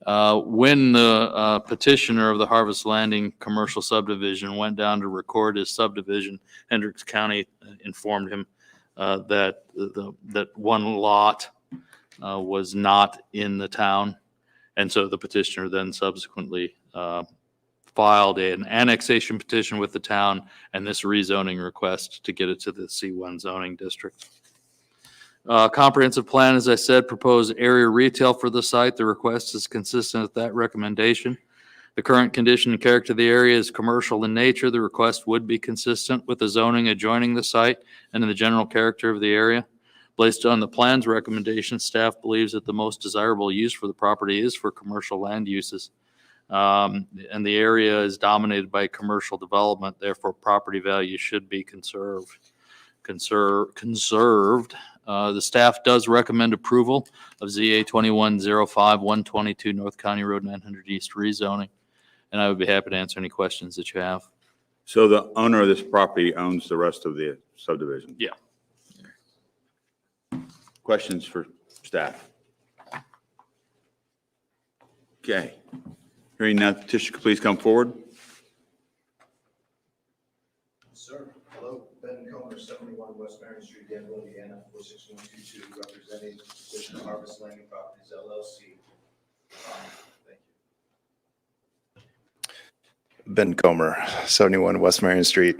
When the petitioner of the Harvest Landing commercial subdivision went down to record his subdivision, Hendricks County informed him that one lot was not in the town. And so the petitioner then subsequently filed an annexation petition with the town and this rezoning request to get it to the C1 zoning district. Comprehensive plan, as I said, proposed area retail for the site. The request is consistent with that recommendation. The current condition and character of the area is commercial in nature. The request would be consistent with the zoning adjoining the site and in the general character of the area. Based on the plan's recommendation, staff believes that the most desirable use for the property is for commercial land uses. And the area is dominated by commercial development, therefore property value should be conserved. The staff does recommend approval of ZA 2105-122 North County Road 900 East rezoning. And I would be happy to answer any questions that you have. So the owner of this property owns the rest of the subdivision? Yeah. Questions for staff? Okay. Hearing none, petitioner, please come forward. Sir, hello, Ben Comer, 71 West Marion Street, Danville, Indiana, 46122, representing Petitioner Harvest Landing Properties LLC. Thank you. Ben Comer, 71 West Marion Street,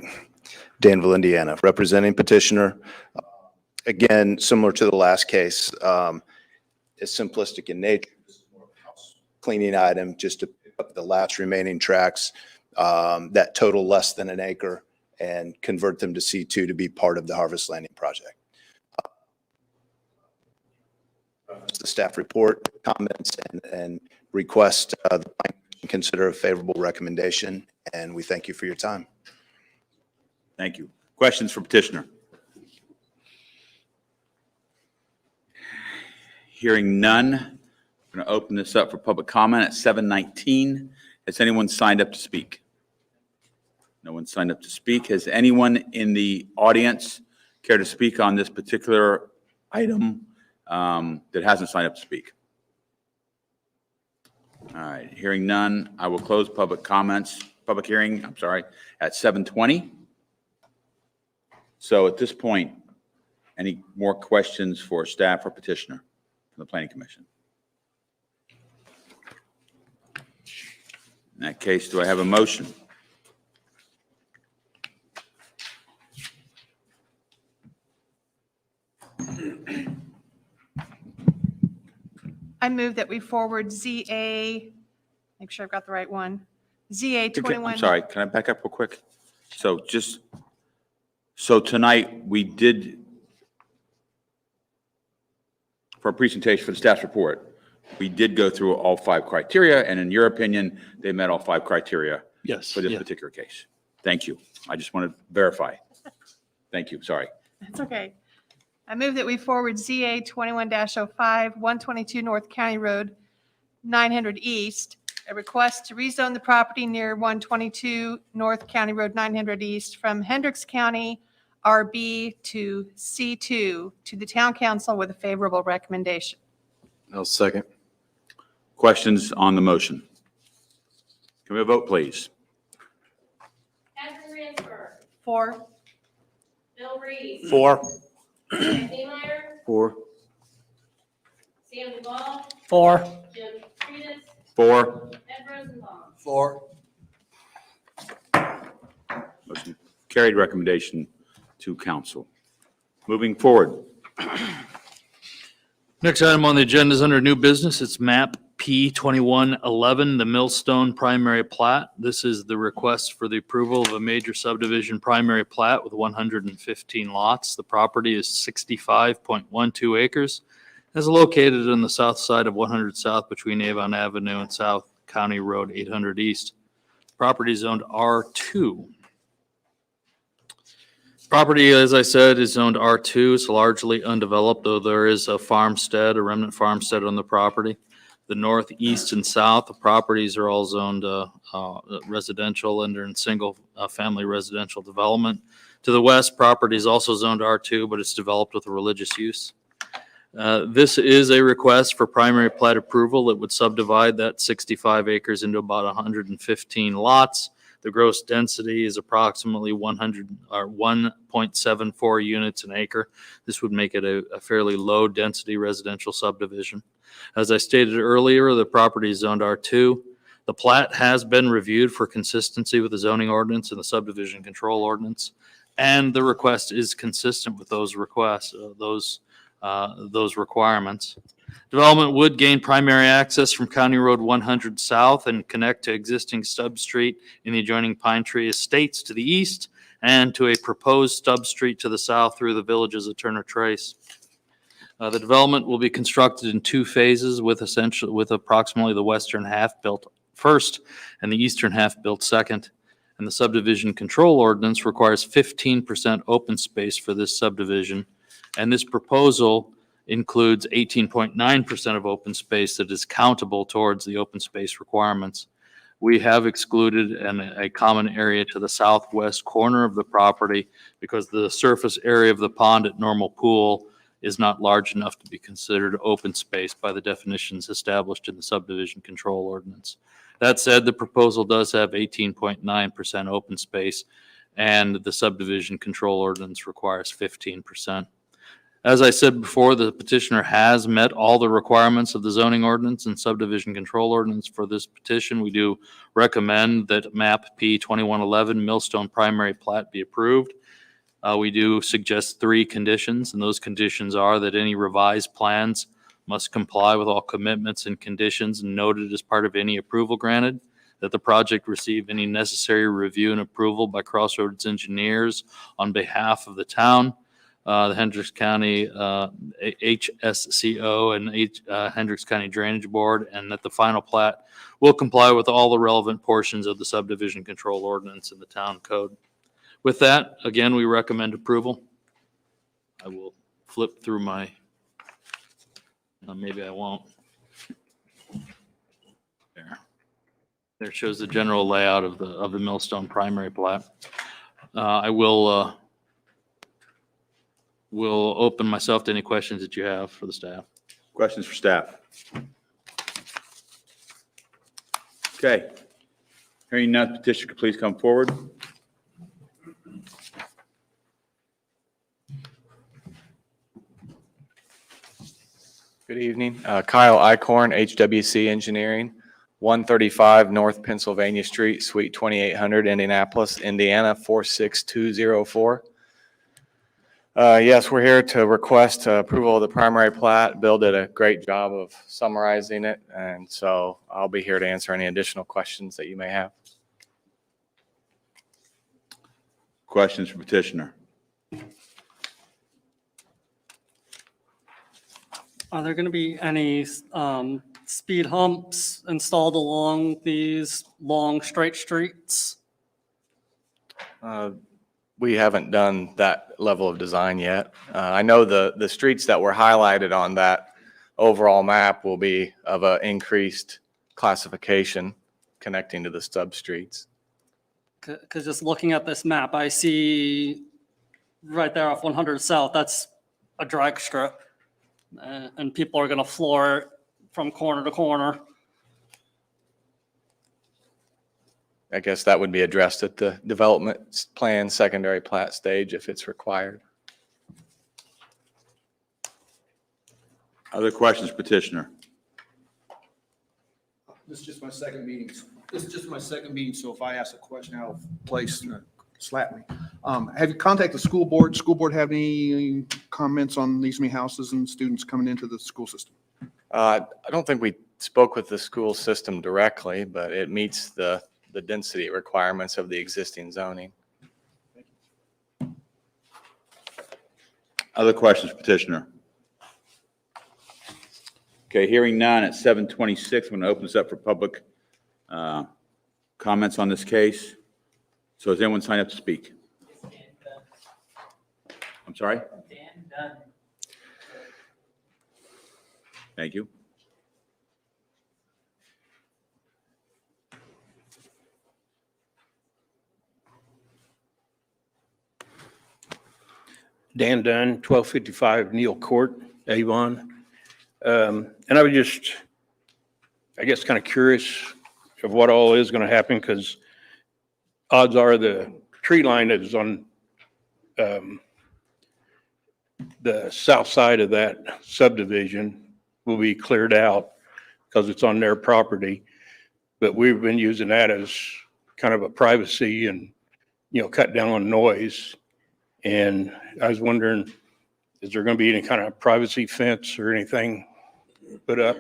Danville, Indiana, representing petitioner. Again, similar to the last case, it's simplistic in nature. This is more of a house cleaning item, just to pick up the last remaining tracts that total less than an acre and convert them to C2 to be part of the Harvest Landing project. The staff report, comments, and request the Planning Commission consider a favorable recommendation, and we thank you for your time. Thank you. Questions for petitioner? Hearing none, I'm going to open this up for public comment at 7:19. Has anyone signed up to speak? No one signed up to speak. Has anyone in the audience care to speak on this particular item that hasn't signed up to speak? All right, hearing none, I will close public hearing, at 7:20. So at this point, any more questions for staff or petitioner from the Planning Commission? In that case, do I have a motion? I move that we forward ZA, make sure I've got the right one, ZA 21. I'm sorry, can I back up real quick? So tonight, we did, for a presentation for the staff's report, we did go through all 5 criteria, and in your opinion, they met all 5 criteria Yes. for this particular case. Thank you. I just want to verify. Thank you, sorry. That's okay. I move that we forward ZA 21-05, 122 North County Road 900 East, a request to rezone the property near 122 North County Road 900 East from Hendricks County RB to C2 to the town council with a favorable recommendation. I'll second. Questions on the motion? Can we have a vote, please? Edwin Ransford, 4. Bill Reed, 4. Jack Niemeyer, 4. Sam Duvall, 4. Jim Treatise, 4. Ed Rosenbaum. 4. Motion carried. Recommendation to council. Moving forward. Next item on the agenda is under new business. It's map P2111, the Millstone primary plat. This is the request for the approval of a major subdivision primary plat with 115 lots. The property is 65.12 acres. It's located on the south side of 100 South between Avon Avenue and South County Road 800 East. Property is zoned R2. Property, as I said, is zoned R2. It's largely undeveloped, though there is a farmstead, a remnant farmstead on the property. The north, east, and south, the properties are all zoned residential and are in single family residential development. To the west, property is also zoned R2, but it's developed with a religious use. This is a request for primary plat approval. It would subdivide that 65 acres into about 115 lots. The gross density is approximately 1.74 units an acre. This would make it a fairly low density residential subdivision. As I stated earlier, the property is zoned R2. The plat has been reviewed for consistency with the zoning ordinance and the subdivision control ordinance, and the request is consistent with those requests, those requirements. Development would gain primary access from County Road 100 south and connect to existing stub street in the adjoining Pine Tree Estates to the east and to a proposed stub street to the south through the villages of Turner Trace. The development will be constructed in 2 phases with approximately the western half built first and the eastern half built second. And the subdivision control ordinance requires 15% open space for this subdivision. And this proposal includes 18.9% of open space that is countable towards the open space requirements. We have excluded a common area to the southwest corner of the property because the surface area of the pond at Normal Pool is not large enough to be considered open space by the definitions established in the subdivision control ordinance. That said, the proposal does have 18.9% open space, and the subdivision control ordinance requires 15%. As I said before, the petitioner has met all the requirements of the zoning ordinance and subdivision control ordinance for this petition. We do recommend that map P 2111 Millstone Primary Plat be approved. We do suggest 3 conditions, and those conditions are that any revised plans must comply with all commitments and conditions noted as part of any approval granted, that the project receive any necessary review and approval by Crossroads engineers on behalf of the town, the Hendricks County HSCO and Hendricks County Drainage Board, and that the final plat will comply with all the relevant portions of the subdivision control ordinance and the town code. With that, again, we recommend approval. I will flip through my, maybe I won't. There shows the general layout of the Millstone primary plat. I will open myself to any questions that you have for the staff. Questions for staff? Okay. Hearing none, petitioner, could please come forward. Good evening. Kyle Icorn, HWC Engineering, 135 North Pennsylvania Street, Suite 2800, Indianapolis, Indiana, 46204. Yes, we're here to request approval of the primary plat. Bill did a great job of summarizing it, and so I'll be here to answer any additional questions that you may have. Questions for petitioner? Are there going to be any speed humps installed along these long straight streets? We haven't done that level of design yet. I know the streets that were highlighted on that overall map will be of an increased classification connecting to the stub streets. Because just looking at this map, I see right there off 100 South, that's a drag strip. And people are going to floor it from corner to corner. I guess that would be addressed at the development plan secondary plat stage if it's required. Other questions, petitioner? This is just my second meeting. So if I ask a question out of place, slap me. Have you contacted the school board? School board have any comments on these many houses and students coming into the school system? I don't think we spoke with the school system directly, but it meets the density requirements of the existing zoning. Other questions, petitioner? Okay, hearing none at 7:26, I'm going to open this up for public comments on this case. So has anyone signed up to speak? I'm sorry? Thank you. Dan Dunn, 1255 Neal Court, Avon. And I was just, I guess, kind of curious of what all is going to happen, because odds are the tree line that is on the south side of that subdivision will be cleared out because it's on their property. But we've been using that as kind of a privacy and, cut down on noise. And I was wondering Is there going to be any kind of privacy fence or anything put up?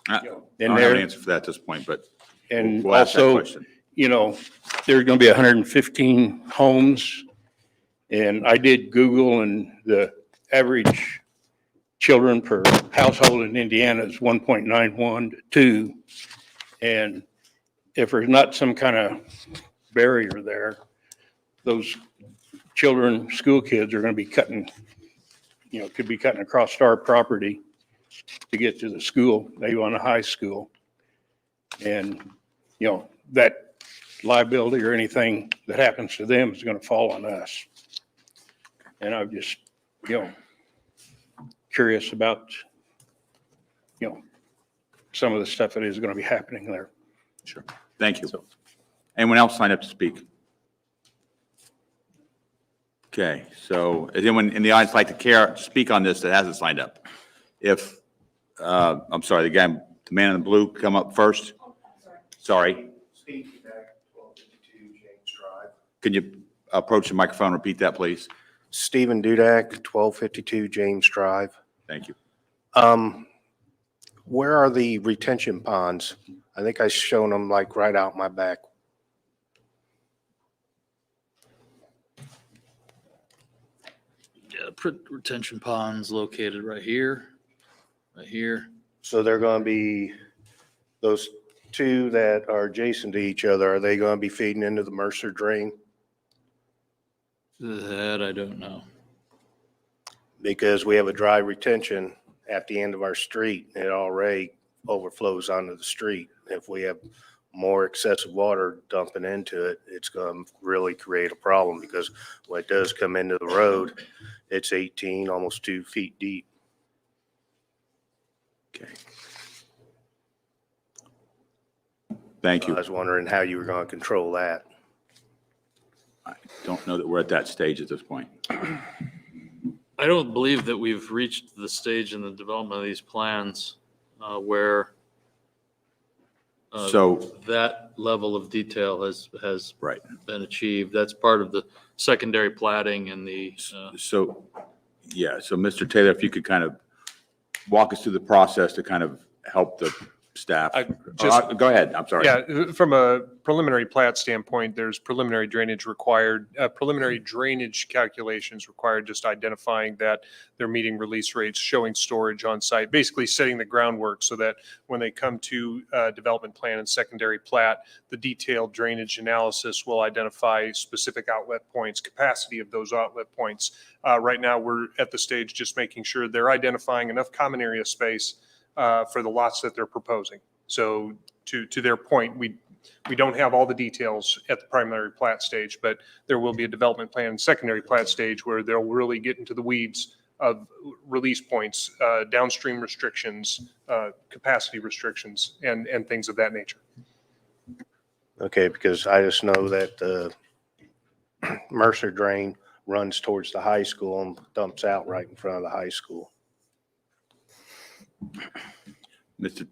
I in don't have an there? answer for that at this point, but And we'll ask that also, question. you know, there's going to be 115 homes. And I did Google, and the average children per household in Indiana is 1.91 to 2. And if there's not some kind of barrier there, those children, school kids are going to be cutting, you know, could be cutting across our property to get to the school, Avon High School. And, you know, that liability or anything that happens to them is going to fall on us. And I'm just, you know, curious about, you know, some of the stuff that is going to be happening there. Sure. Thank you. Anyone else signed up to speak? Okay, so is anyone in the audience like to speak on this that hasn't signed up? If, I'm sorry, the man in the blue, come up first. Sorry. Steve Dudak, 1252 James Drive. Can you approach the microphone and repeat that, please? Stephen Dudak, 1252 James Drive. Thank you. Where are the retention ponds? I think I shown them like right out my back. Yeah, retention ponds located right here, right here. So they're going to be, those two that are adjacent to each other, are they going to be feeding into the Mercer drain? That I don't know. Because we have a dry retention at the end of our street. It already overflows onto the street. If we have more excessive water dumping into it, it's going to really create a problem, because when it does come into the road, it's 18, almost 2 feet deep. Okay. Thank you. I was wondering how you were going to control that. I don't know that we're at that stage at this point. I don't believe that we've reached the stage in the development of these plans where So that level of detail has right. been achieved. That's part of the secondary plating and the. So, yeah, so Mr. Taylor, if you could kind of walk us through the process to kind of help the staff. Go ahead, I'm sorry. Yeah, from a preliminary plat standpoint, there's preliminary drainage required, preliminary drainage calculations required, just identifying that they're meeting release rates, showing storage on site, basically setting the groundwork so that when they come to development plan and secondary plat, the detailed drainage analysis will identify specific outlet points, capacity of those outlet points. Right now, we're at the stage just making sure they're identifying enough common area space for the lots that they're proposing. So to their point, we don't have all the details at the primary plat stage, but there will be a development plan and secondary plat stage where they'll really get into the weeds of release points, downstream restrictions, capacity restrictions, and things of that nature. Okay, because I just know that the Mercer drain runs towards the high school and dumps out right in front of the high school. Mr.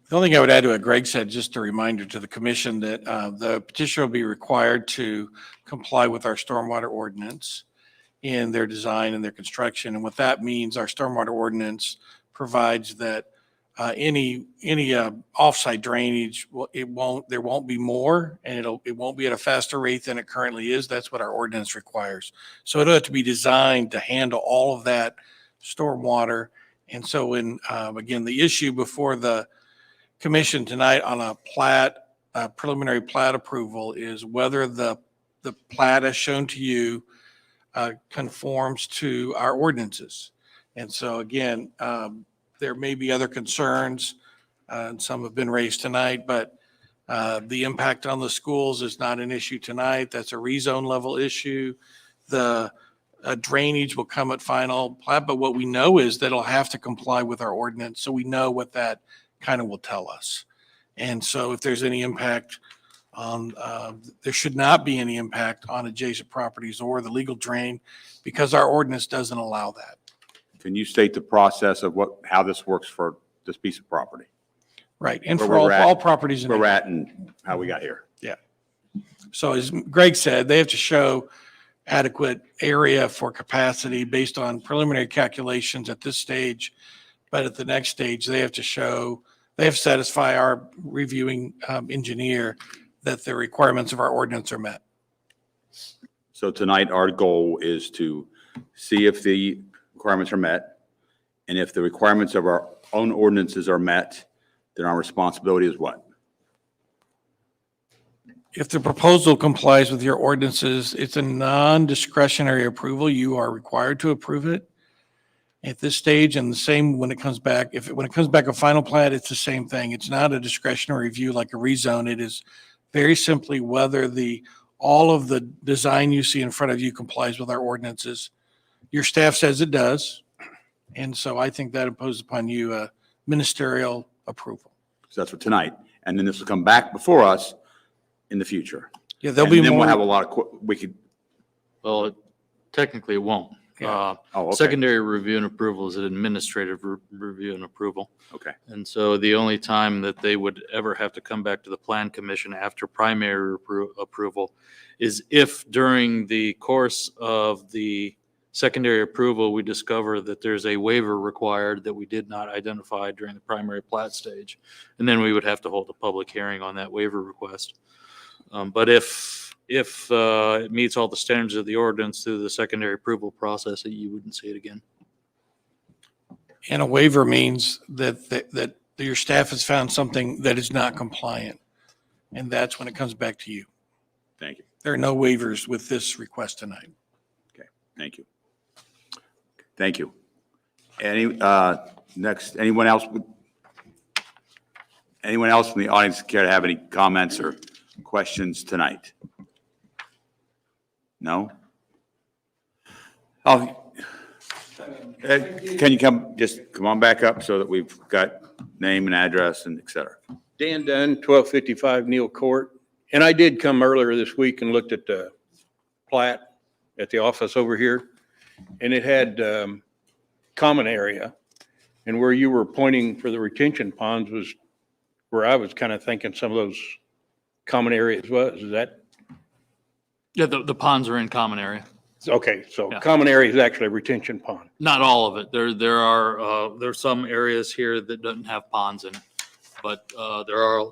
The only thing I would add to what Greg said, just a reminder to the commission that the petitioner will be required to comply with our stormwater ordinance in their design and their construction. And what that means, our stormwater ordinance provides that any offsite drainage, there won't be more, and it won't be at a faster rate than it currently is. That's what our ordinance requires. So it'll have to be designed to handle all of that stormwater. And so when, again, the issue before the commission tonight on a preliminary plat approval is whether the plat as shown to you conforms to our ordinances. And so again, there may be other concerns, and some have been raised tonight, but the impact on the schools is not an issue tonight. That's a rezone level issue. The drainage will come at final plat, but what we know is that it'll have to comply with our ordinance. So we know what that kind of will tell us. And so if there's any impact on, there should not be any impact on adjacent properties or the legal drain, because our ordinance doesn't allow that. Can you state the process of how this works for this piece of property? Right. And Where for we're at, all properties. where we're at and how we got here. Yeah. So as Greg said, they have to show adequate area for capacity based on preliminary calculations at this stage. But at the next stage, they have to satisfy our reviewing engineer that the requirements of our ordinance are met. So tonight, our goal is to see if the requirements are met. And if the requirements of our own ordinances are met, then our responsibility is what? If the proposal complies with your ordinances, it's a non-discretionary approval. You are required to approve it at this stage, and the same when it comes back. When it comes back a final plat, it's the same thing. It's not a discretionary review like a rezone. It is very simply whether all of the design you see in front of you complies with our ordinances. Your staff says it does, and so I think that imposes upon you a ministerial approval. So that's for tonight. And then this will come back before us in the future. Yeah, there'll And be then more. we'll have a lot of, Well, technically it won't. Oh, okay. Secondary review and approval is an administrative review and approval. Okay. And so the only time that they would ever have to come back to the plan commission after primary approval is if during the course of the secondary approval, we discover that there's a waiver required that we did not identify during the primary plat stage. And then we would have to hold a public hearing on that waiver request. But if it meets all the standards of the ordinance through the secondary approval process, you wouldn't see it again. And a waiver means that your staff has found something that is not compliant. And that's when it comes back to you. Thank you. There are no waivers with this request tonight. Okay, thank you. Thank you. Next, anyone else from the audience care to have any comments or questions tonight? No? Can you come on back up so that we've got name and address and et cetera? Dan Dunn, 1255 Neal Court. And I did come earlier this week and looked at the plat at the office over here. And it had common area. And where you were pointing for the retention ponds was where I was kind of thinking some of those common areas was. Is that? Yeah, the ponds are in common area. Okay, so Yeah. common area is actually a retention pond. Not all of it. There's some areas here that doesn't have ponds in it. But there are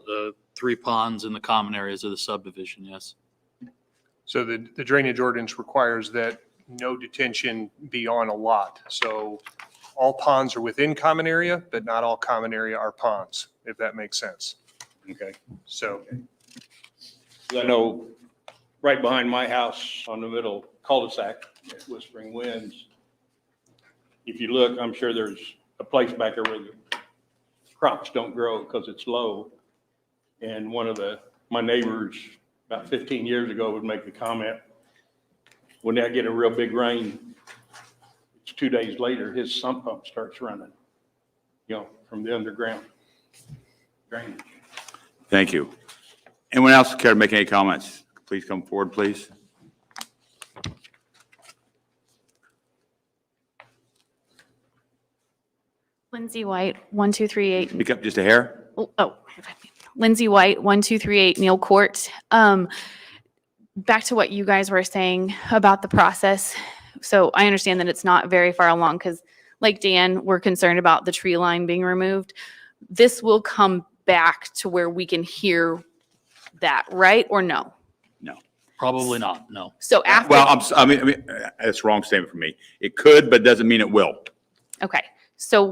3 ponds in the common areas of the subdivision, yes. So the drainage ordinance requires that no detention be on a lot. So all ponds are within common area, but not all common area are ponds, if that makes sense. Okay. So, I know right behind my house on the middle cul-de-sac at Whispering Winds, if you look, I'm sure there's a place back there where the crops don't grow because it's low. And one of my neighbors about 15 years ago would make the comment, when they get a real big rain, it's 2 days later, his sump pump starts running, from the underground drainage. Thank you. Anyone else care to make any comments? Please come forward, please. Lindsay White, 1238. Pick up just a hair. Lindsay White, 1238 Neal Court. Back to what you guys were saying about the process. So I understand that it's not very far along because, like Dan, we're concerned about the tree line being removed. This will come back to where we can hear that, right? Or no? No. Probably not, no. So after. Well, that's a wrong statement for me. It could, but doesn't mean it will. Okay. So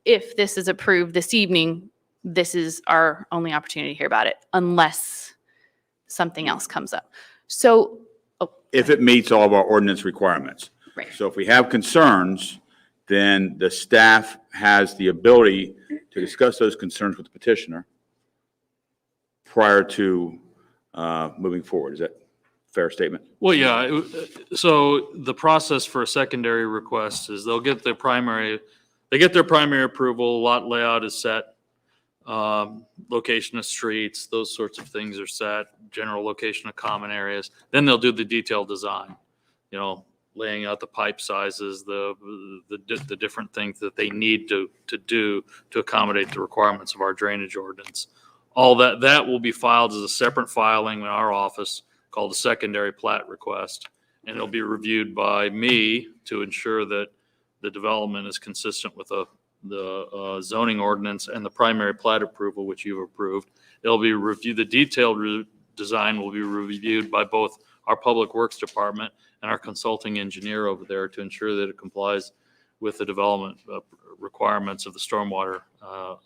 if this is approved this evening, this is our only opportunity to hear about it, unless something else comes up. So. If it meets all of our ordinance requirements. Right. So if we have concerns, then the staff has the ability to discuss those concerns with the petitioner prior to moving forward. Is that a fair statement? Well, yeah. So the process for a secondary request is they get their primary approval, lot layout is set, location of streets, those sorts of things are set, general location of common areas. Then they'll do the detailed design, laying out the pipe sizes, the different things that they need to do to accommodate the requirements of our drainage ordinance. All that will be filed as a separate filing in our office called a secondary plat request. And it'll be reviewed by me to ensure that the development is consistent with the zoning ordinance and the primary plat approval, which you've approved. It'll be reviewed, the detailed design will be reviewed by both our Public Works Department and our consulting engineer over there to ensure that it complies with the development requirements of the stormwater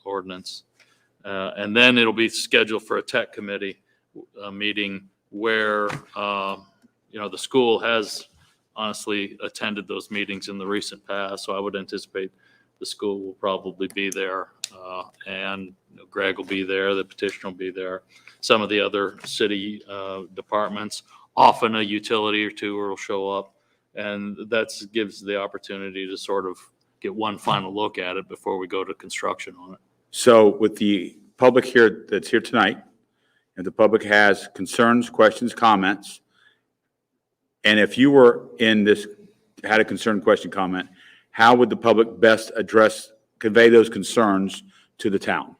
ordinance. And then it'll be scheduled for a tech committee meeting where, the school has honestly attended those meetings in the recent past. So I would anticipate the school will probably be there, and Greg will be there, the petitioner will be there. Some of the other city departments, often a utility or two will show up. And that gives the opportunity to sort of get one final look at it before we go to construction on it. So with the public here that's here tonight, if the public has concerns, questions, comments, and if you were in this, had a concern, question, comment, how would the public best convey those concerns to the town?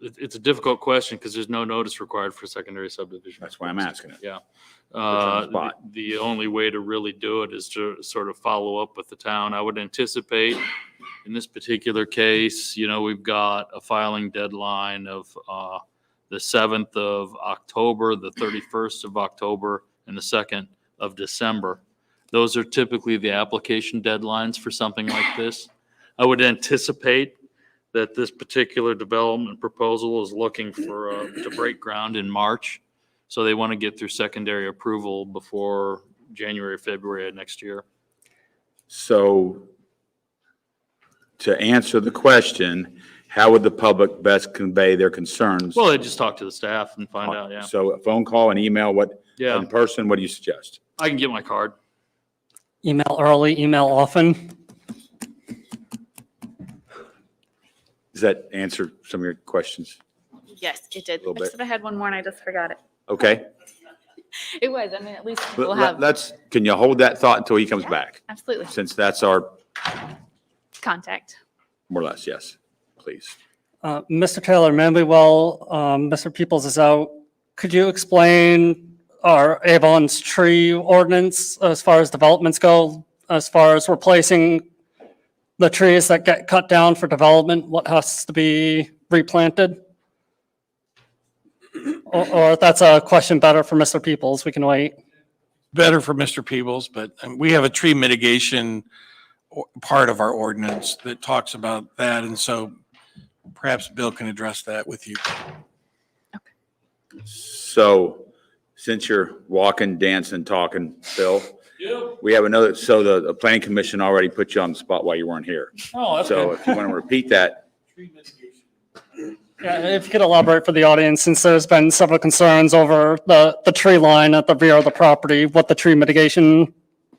It's a difficult question because there's no notice required for secondary subdivision. That's why I'm asking it. Yeah. on the spot. The only way to really do it is to sort of follow up with the town. I would anticipate in this particular case, we've got a filing deadline of the 7th of October, the 31st of October, and the 2nd of December. Those are typically the application deadlines for something like this. I would anticipate that this particular development proposal is looking for to break ground in March. So they want to get through secondary approval before January, February of next year. So to answer the question, how would the public best convey their concerns? Well, they just talk to the staff and find out, yeah. So a phone call, an email, Yeah. in person, what do you suggest? I can get my card. Email early, email often. Does that answer some of your questions? Yes, it did. Little I just bit. said I had one more and I just forgot it. Okay. It was, at least we'll have, Can you hold that thought until he comes back? absolutely, Since that's our, contact. more or less, yes, please. Mr. Taylor, maybe while Mr. Peoples is out, could you explain our Avon's tree ordinance as far as developments go, as far as replacing the trees that get cut down for development, what has to be replanted? Or if that's a question better for Mr. Peoples, we can wait. Better for Mr. Peebles, but we have a tree mitigation part of our ordinance that talks about that. And so perhaps Bill can address that with you. So since you're walking, dancing, talking, Bill, we have another, so the planning commission already put you on the spot while you weren't here. Oh, that's So good. if you want to repeat that, Yeah, if you could elaborate for the audience, since there's been several concerns over the tree line at the rear of the property, what the tree mitigation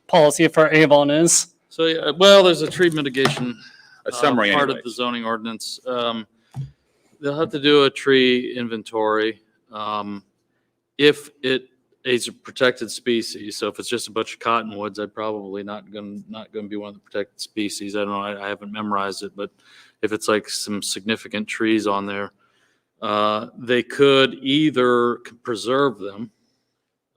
policy for Avon is. So, yeah, well, there's a tree mitigation. a summary Part of anyways. the zoning ordinance. They'll have to do a tree inventory. If it is a protected species, so if it's just a bunch of cottonwoods, I'd probably not gonna be one of the protected species. I don't know, I haven't memorized it, but if it's like some significant trees on there, they could either preserve them,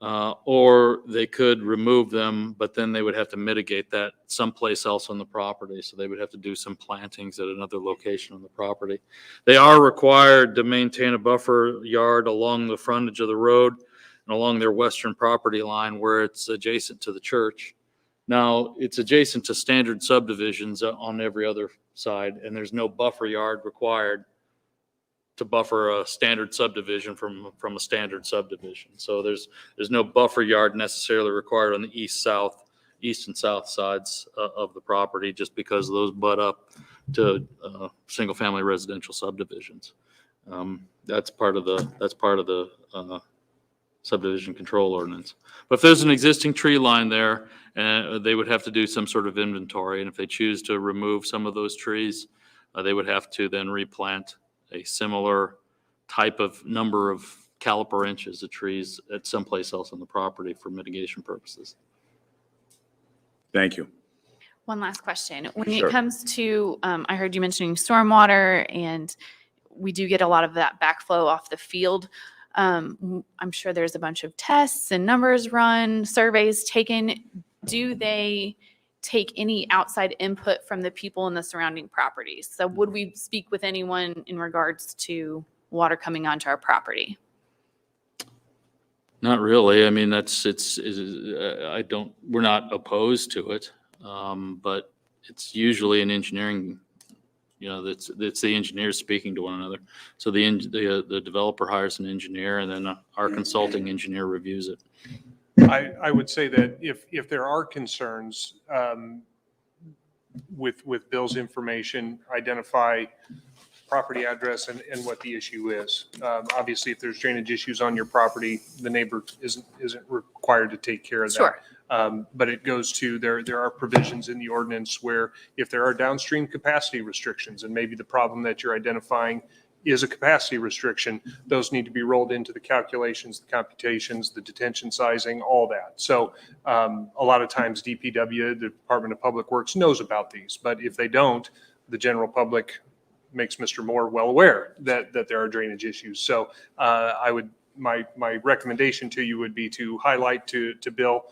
or they could remove them, but then they would have to mitigate that someplace else on the property. So they would have to do some plantings at another location on the property. They are required to maintain a buffer yard along the frontage of the road and along their western property line where it's adjacent to the church. Now, it's adjacent to standard subdivisions on every other side, and there's no buffer yard required to buffer a standard subdivision from a standard subdivision. So there's no buffer yard necessarily required on the east and south sides of the property, just because those butt up to single-family residential subdivisions. That's part of the subdivision control ordinance. But if there's an existing tree line there, they would have to do some sort of inventory, and if they choose to remove some of those trees, they would have to then replant a similar type of number of caliper inches of trees at someplace else on the property for mitigation purposes. Thank you. One last question. When Sure. it comes to, I heard you mentioning stormwater, and we do get a lot of that backflow off the field. I'm sure there's a bunch of tests and numbers run, surveys taken. Do they take any outside input from the people in the surrounding properties? So would we speak with anyone in regards to water coming onto our property? Not really. I mean, we're not opposed to it. But it's usually an engineering, it's the engineers speaking to one another. So the developer hires an engineer, and then our consulting engineer reviews it. I would say that if there are concerns with Bill's information, identify property address and what the issue is. Obviously, if there's drainage issues on your property, the neighbor isn't required to take care of that. Sure. But it goes to, there are provisions in the ordinance where if there are downstream capacity restrictions, and maybe the problem that you're identifying is a capacity restriction, those need to be rolled into the calculations, the computations, the detention sizing, all that. So a lot of times DPW, the Department of Public Works, knows about these, but if they don't, the general public makes Mr. Moore well aware that there are drainage issues. So my recommendation to you would be to highlight to Bill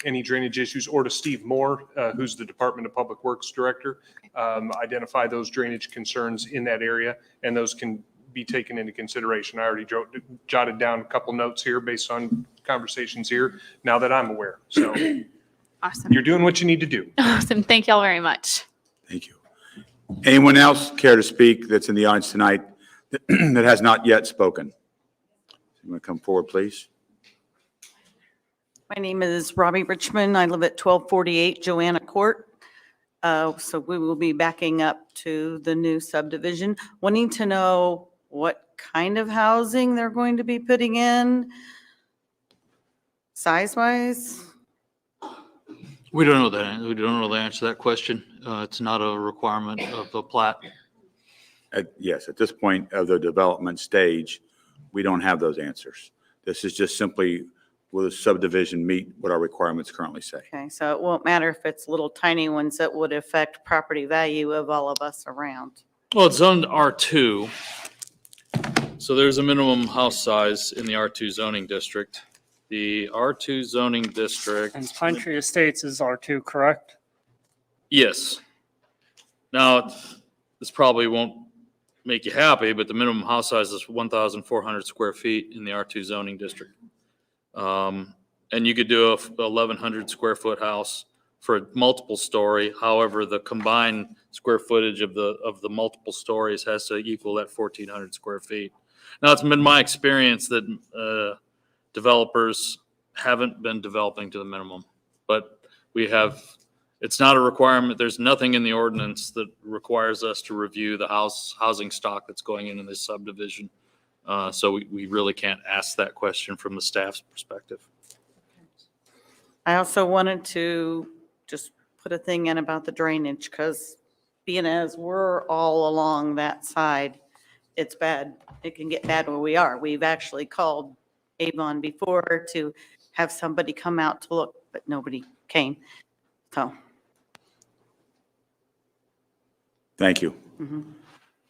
any drainage issues, or to Steve Moore, who's the Department of Public Works Director. Identify those drainage concerns in that area, and those can be taken into consideration. I already jotted down a couple notes here based on conversations here, now that I'm aware. So Awesome. You're doing what you need to do. Awesome. Thank y'all very much. Thank you. Anyone else care to speak that's in the audience tonight that has not yet spoken? You want to come forward, please? My name is Robbie Richmond. I live at 1248 Joanna Court. So we will be backing up to the new subdivision, wanting to know what kind of housing they're going to be putting in, size-wise. We don't know that. We don't know the answer to that question. It's not a requirement of the plat. Yes, at this point of the development stage, we don't have those answers. This is just simply, will the subdivision meet what our requirements currently say? Okay, so it won't matter if it's little tiny ones that would affect property value of all of us around. Well, it's zoned R2. So there's a minimum house size in the R2 zoning district. The R2 zoning district. And Pine Tree Estates is R2, correct? Yes. Now, this probably won't make you happy, but the minimum house size is 1,400 square feet in the R2 zoning district. And you could do a 1,100 square foot house for a multiple story. However, the combined square footage of the multiple stories has to equal that 1,400 square feet. Now, it's been my experience that developers haven't been developing to the minimum, but it's not a requirement. There's nothing in the ordinance that requires us to review the housing stock that's going into this subdivision. So we really can't ask that question from the staff's perspective. I also wanted to just put a thing in about the drainage, because being as we're all along that side, it's bad. It can get bad where we are. We've actually called Avon before to have somebody come out to look, but nobody came. So. Thank you.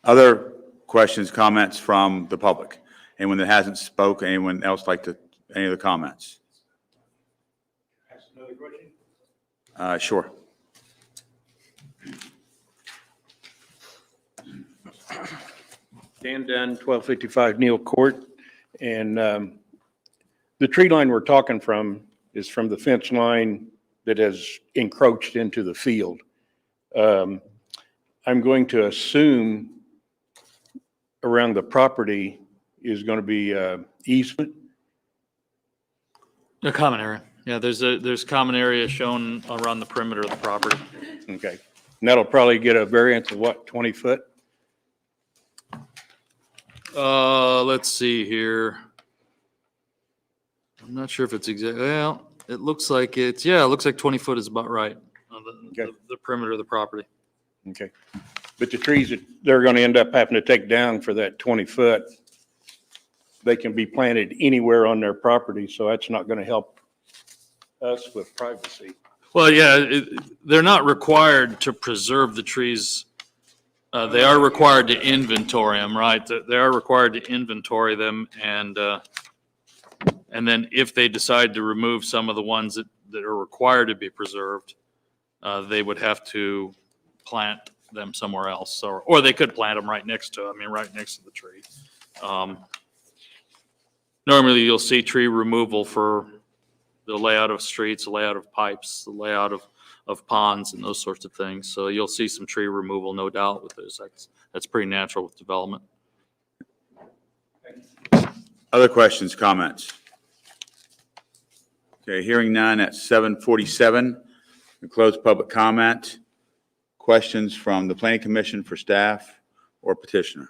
Other questions, comments from the public? Anyone that hasn't spoken, anyone else like to, any other comments? Ask another question? Sure. Dan Dunn, 1255 Neal Court. And the tree line we're talking from is from the fence line that has encroached into the field. I'm going to assume around the property is going to be easement. A common area. Yeah, there's common area shown around the perimeter of the property. Okay. And that'll probably get a variance of what, 20 foot? Let's see here. I'm not sure if it's exactly, well, it looks like it looks like 20 foot is about right on the perimeter of the property. Okay. But the trees that they're going to end up having to take down for that 20 foot, they can be planted anywhere on their property, so that's not going to help us with privacy. Well, yeah, they're not required to preserve the trees They are required to inventory them, right? They are required to inventory them, and then if they decide to remove some of the ones that are required to be preserved, they would have to plant them somewhere else, or they could plant them right next to, right next to the tree. Normally, you'll see tree removal for the layout of streets, the layout of pipes, the layout of ponds and those sorts of things. So you'll see some tree removal, no doubt, with this. That's pretty natural with development. Other questions, comments? Okay, hearing none at 7:47. We close public comment. Questions from the Planning Commission for staff or petitioner?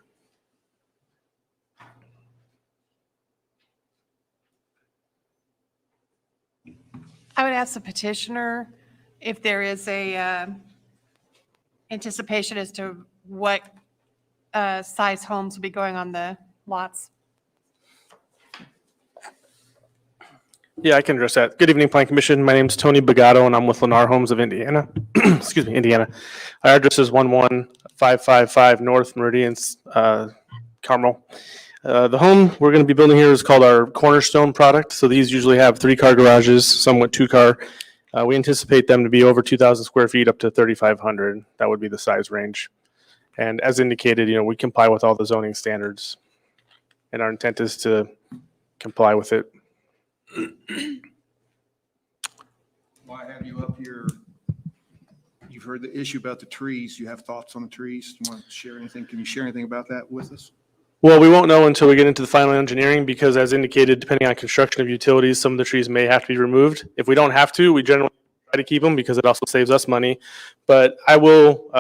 I would ask the petitioner if there is a anticipation as to what size homes will be going on the lots. Yeah, I can address that. Good evening, Plan Commission. My name is Tony Bagato, and I'm with Lennar Homes of Indiana. Excuse me, Indiana. Our address is 11555 North Meridians, Carmel. The home we're going to be building here is called our Cornerstone product. So these usually have 3-car garages, some with 2-car. We anticipate them to be over 2,000 square feet up to 3,500. That would be the size range. And as indicated, we comply with all the zoning standards. And our intent is to comply with it. While I have you up here, you've heard the issue about the trees. You have thoughts on the trees? You want to share anything? Can you share anything about that with us? Well, we won't know until we get into the final engineering because as indicated, depending on construction of utilities, some of the trees may have to be removed. If we don't have to, we generally try to keep them because it also saves us money. But I will,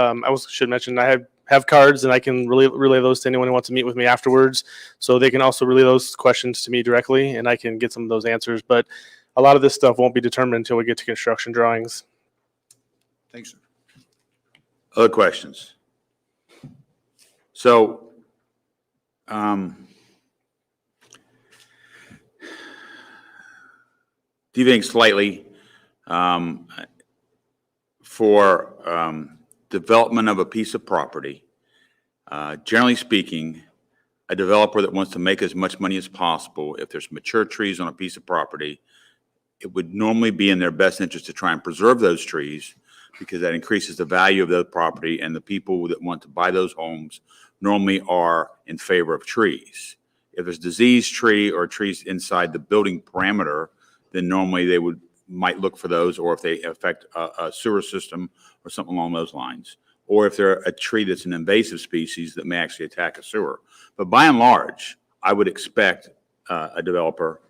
should mention, I have cards and I can relay those to anyone who wants to meet with me afterwards. So they can also relay those questions to me directly and I can get some of those answers. But a lot of this stuff won't be determined until we get to construction drawings. Thanks, sir. Other questions? So, deviating slightly, for development of a piece of property, generally speaking, a developer that wants to make as much money as possible, if there's mature trees on a piece of property, it would normally be in their best interest to try and preserve those trees because that increases the value of the property, and the people that want to buy those homes normally are in favor of trees. If it's diseased tree or trees inside the building parameter, then normally they might look for those, or if they affect a sewer system or something along those lines. Or if they're a tree that's an invasive species that may actually attack a sewer. But by and large, I would expect a developer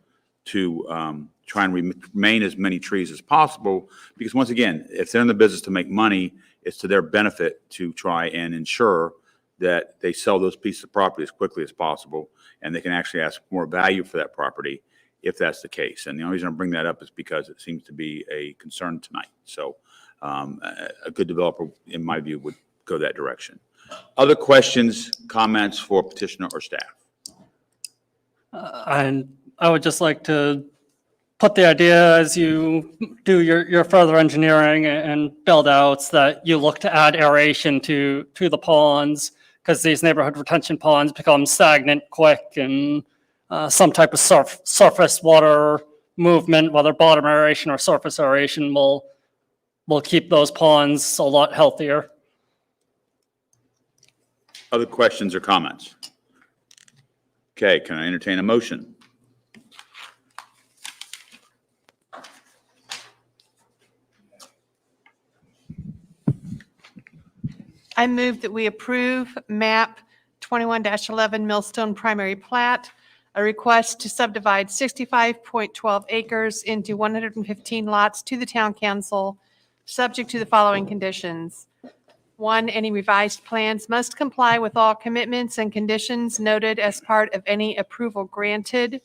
to try and remain as many trees as possible, because once again, if they're in the business to make money, it's to their benefit to try and ensure that they sell those pieces of property as quickly as possible, and they can actually ask more value for that property if that's the case. And the only reason I bring that up is because it seems to be a concern tonight. So a good developer, in my view, would go that direction. Other questions, comments for petitioner or staff? And I would just like to put the idea as you do your further engineering and build outs that you look to add aeration to the ponds, because these neighborhood retention ponds become stagnant quick, and some type of surface water movement, whether bottom aeration or surface aeration, will keep those ponds a lot healthier. Other questions or comments? Okay, can I entertain a motion? I move that we approve map 21-11 Millstone Primary Plat, a request to subdivide 65.12 acres into 115 lots to the town council, subject to the following conditions. 1, any revised plans must comply with all commitments and conditions noted as part of any approval granted.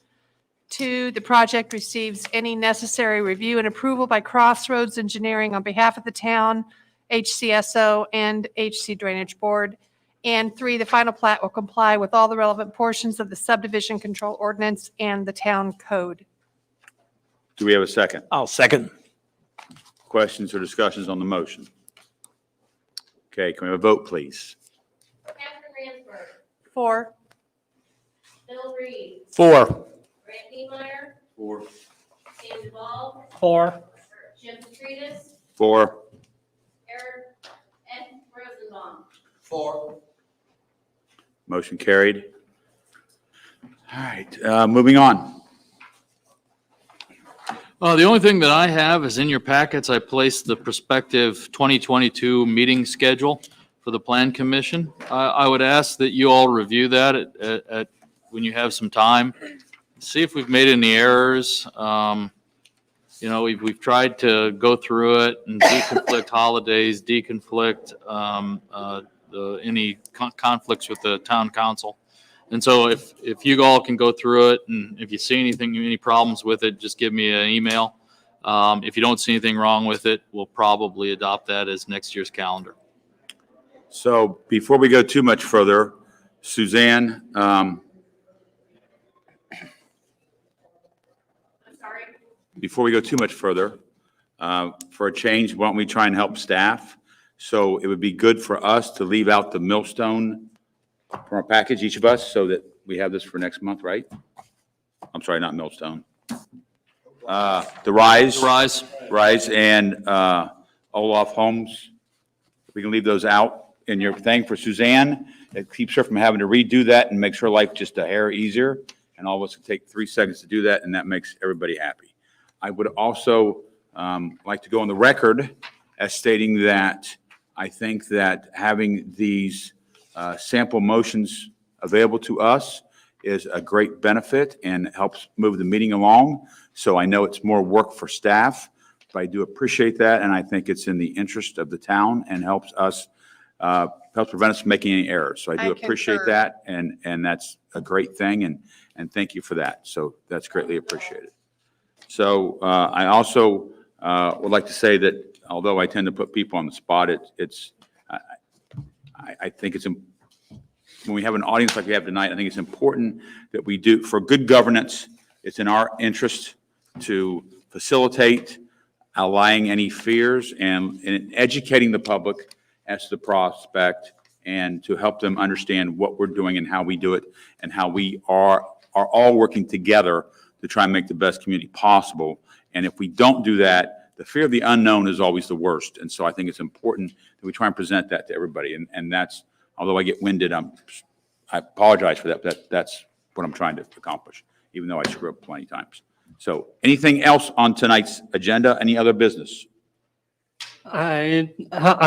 2, the project receives any necessary review and approval by Crossroads Engineering on behalf of the town, HCSO, and HC Drainage Board. And 3, the final plat will comply with all the relevant portions of the subdivision control ordinance and the town code. Do we have a second? I'll second. Questions or discussions on the motion? Okay, can we have a vote, please? Catherine Ransberg, 4. Bill Reed, 4. Brant Niemeyer, 4. Sam Duval, 4. Jim Petridis, 4. Eric F. Rosenbaum. 4. Motion carried. All right, moving on. The only thing that I have is in your packets, I placed the prospective 2022 meeting schedule for the Plan Commission. I would ask that you all review that when you have some time. See if we've made any errors. You know, we've tried to go through it and deconflict holidays, deconflict any conflicts with the town council. And so if you all can go through it, and if you see anything, any problems with it, just give me an email. If you don't see anything wrong with it, we'll probably adopt that as next year's calendar. So before we go too much further, Suzanne, I'm sorry. before we go too much further, for a change, why don't we try and help staff? So it would be good for us to leave out the millstone from our package, each of us, so that we have this for next month, right? I'm sorry, not millstone. The Rise and Olaf Holmes. We can leave those out in your thing for Suzanne. It keeps her from having to redo that and makes her life just a hair easier. And all of us can take 3 seconds to do that, and that makes everybody happy. I would also like to go on the record as stating that I think that having these sample motions available to us is a great benefit and helps move the meeting along. So I know it's more work for staff, but I do appreciate that, and I think it's in the interest of the town and helps prevent us from making any errors. So I do appreciate that, and that's a great thing, and thank you for that. So that's greatly appreciated. So I also would like to say that although I tend to put people on the spot, I think it's when we have an audience like we have tonight, I think it's important that we do, for good governance, it's in our interest to facilitate allaying any fears and educating the public as to the prospect, and to help them understand what we're doing and how we do it, and how we are all working together to try and make the best community possible. And if we don't do that, the fear of the unknown is always the worst. And so I think it's important that we try and present that to everybody. And that's, although I get winded, I apologize for that, but that's what I'm trying to accomplish, even though I screw up plenty of times. So anything else on tonight's agenda? Any other business? I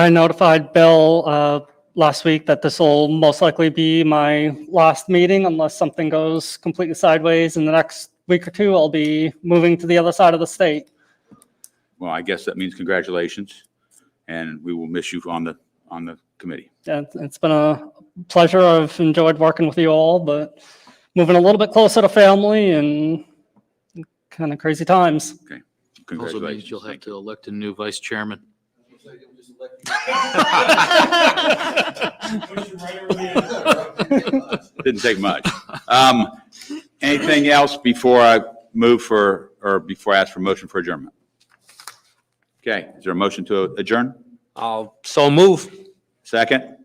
notified Bill last week that this will most likely be my last meeting unless something goes completely sideways in the next week or two. I'll be moving to the other side of the state. Well, I guess that means congratulations, and we will miss you on the committee. Yeah, it's been a pleasure. I've enjoyed working with you all, but moving a little bit closer to family and kind of crazy times. Okay. Also Congratulations. means you'll have to elect a new vice chairman. Didn't take much. Anything else before I before I ask for motion for adjournment? Okay, is there a motion to adjourn? I'll so move. Second?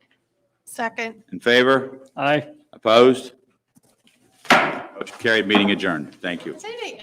Second. In favor? Aye. Opposed? Motion carried, meeting adjourned. Thank you. Same.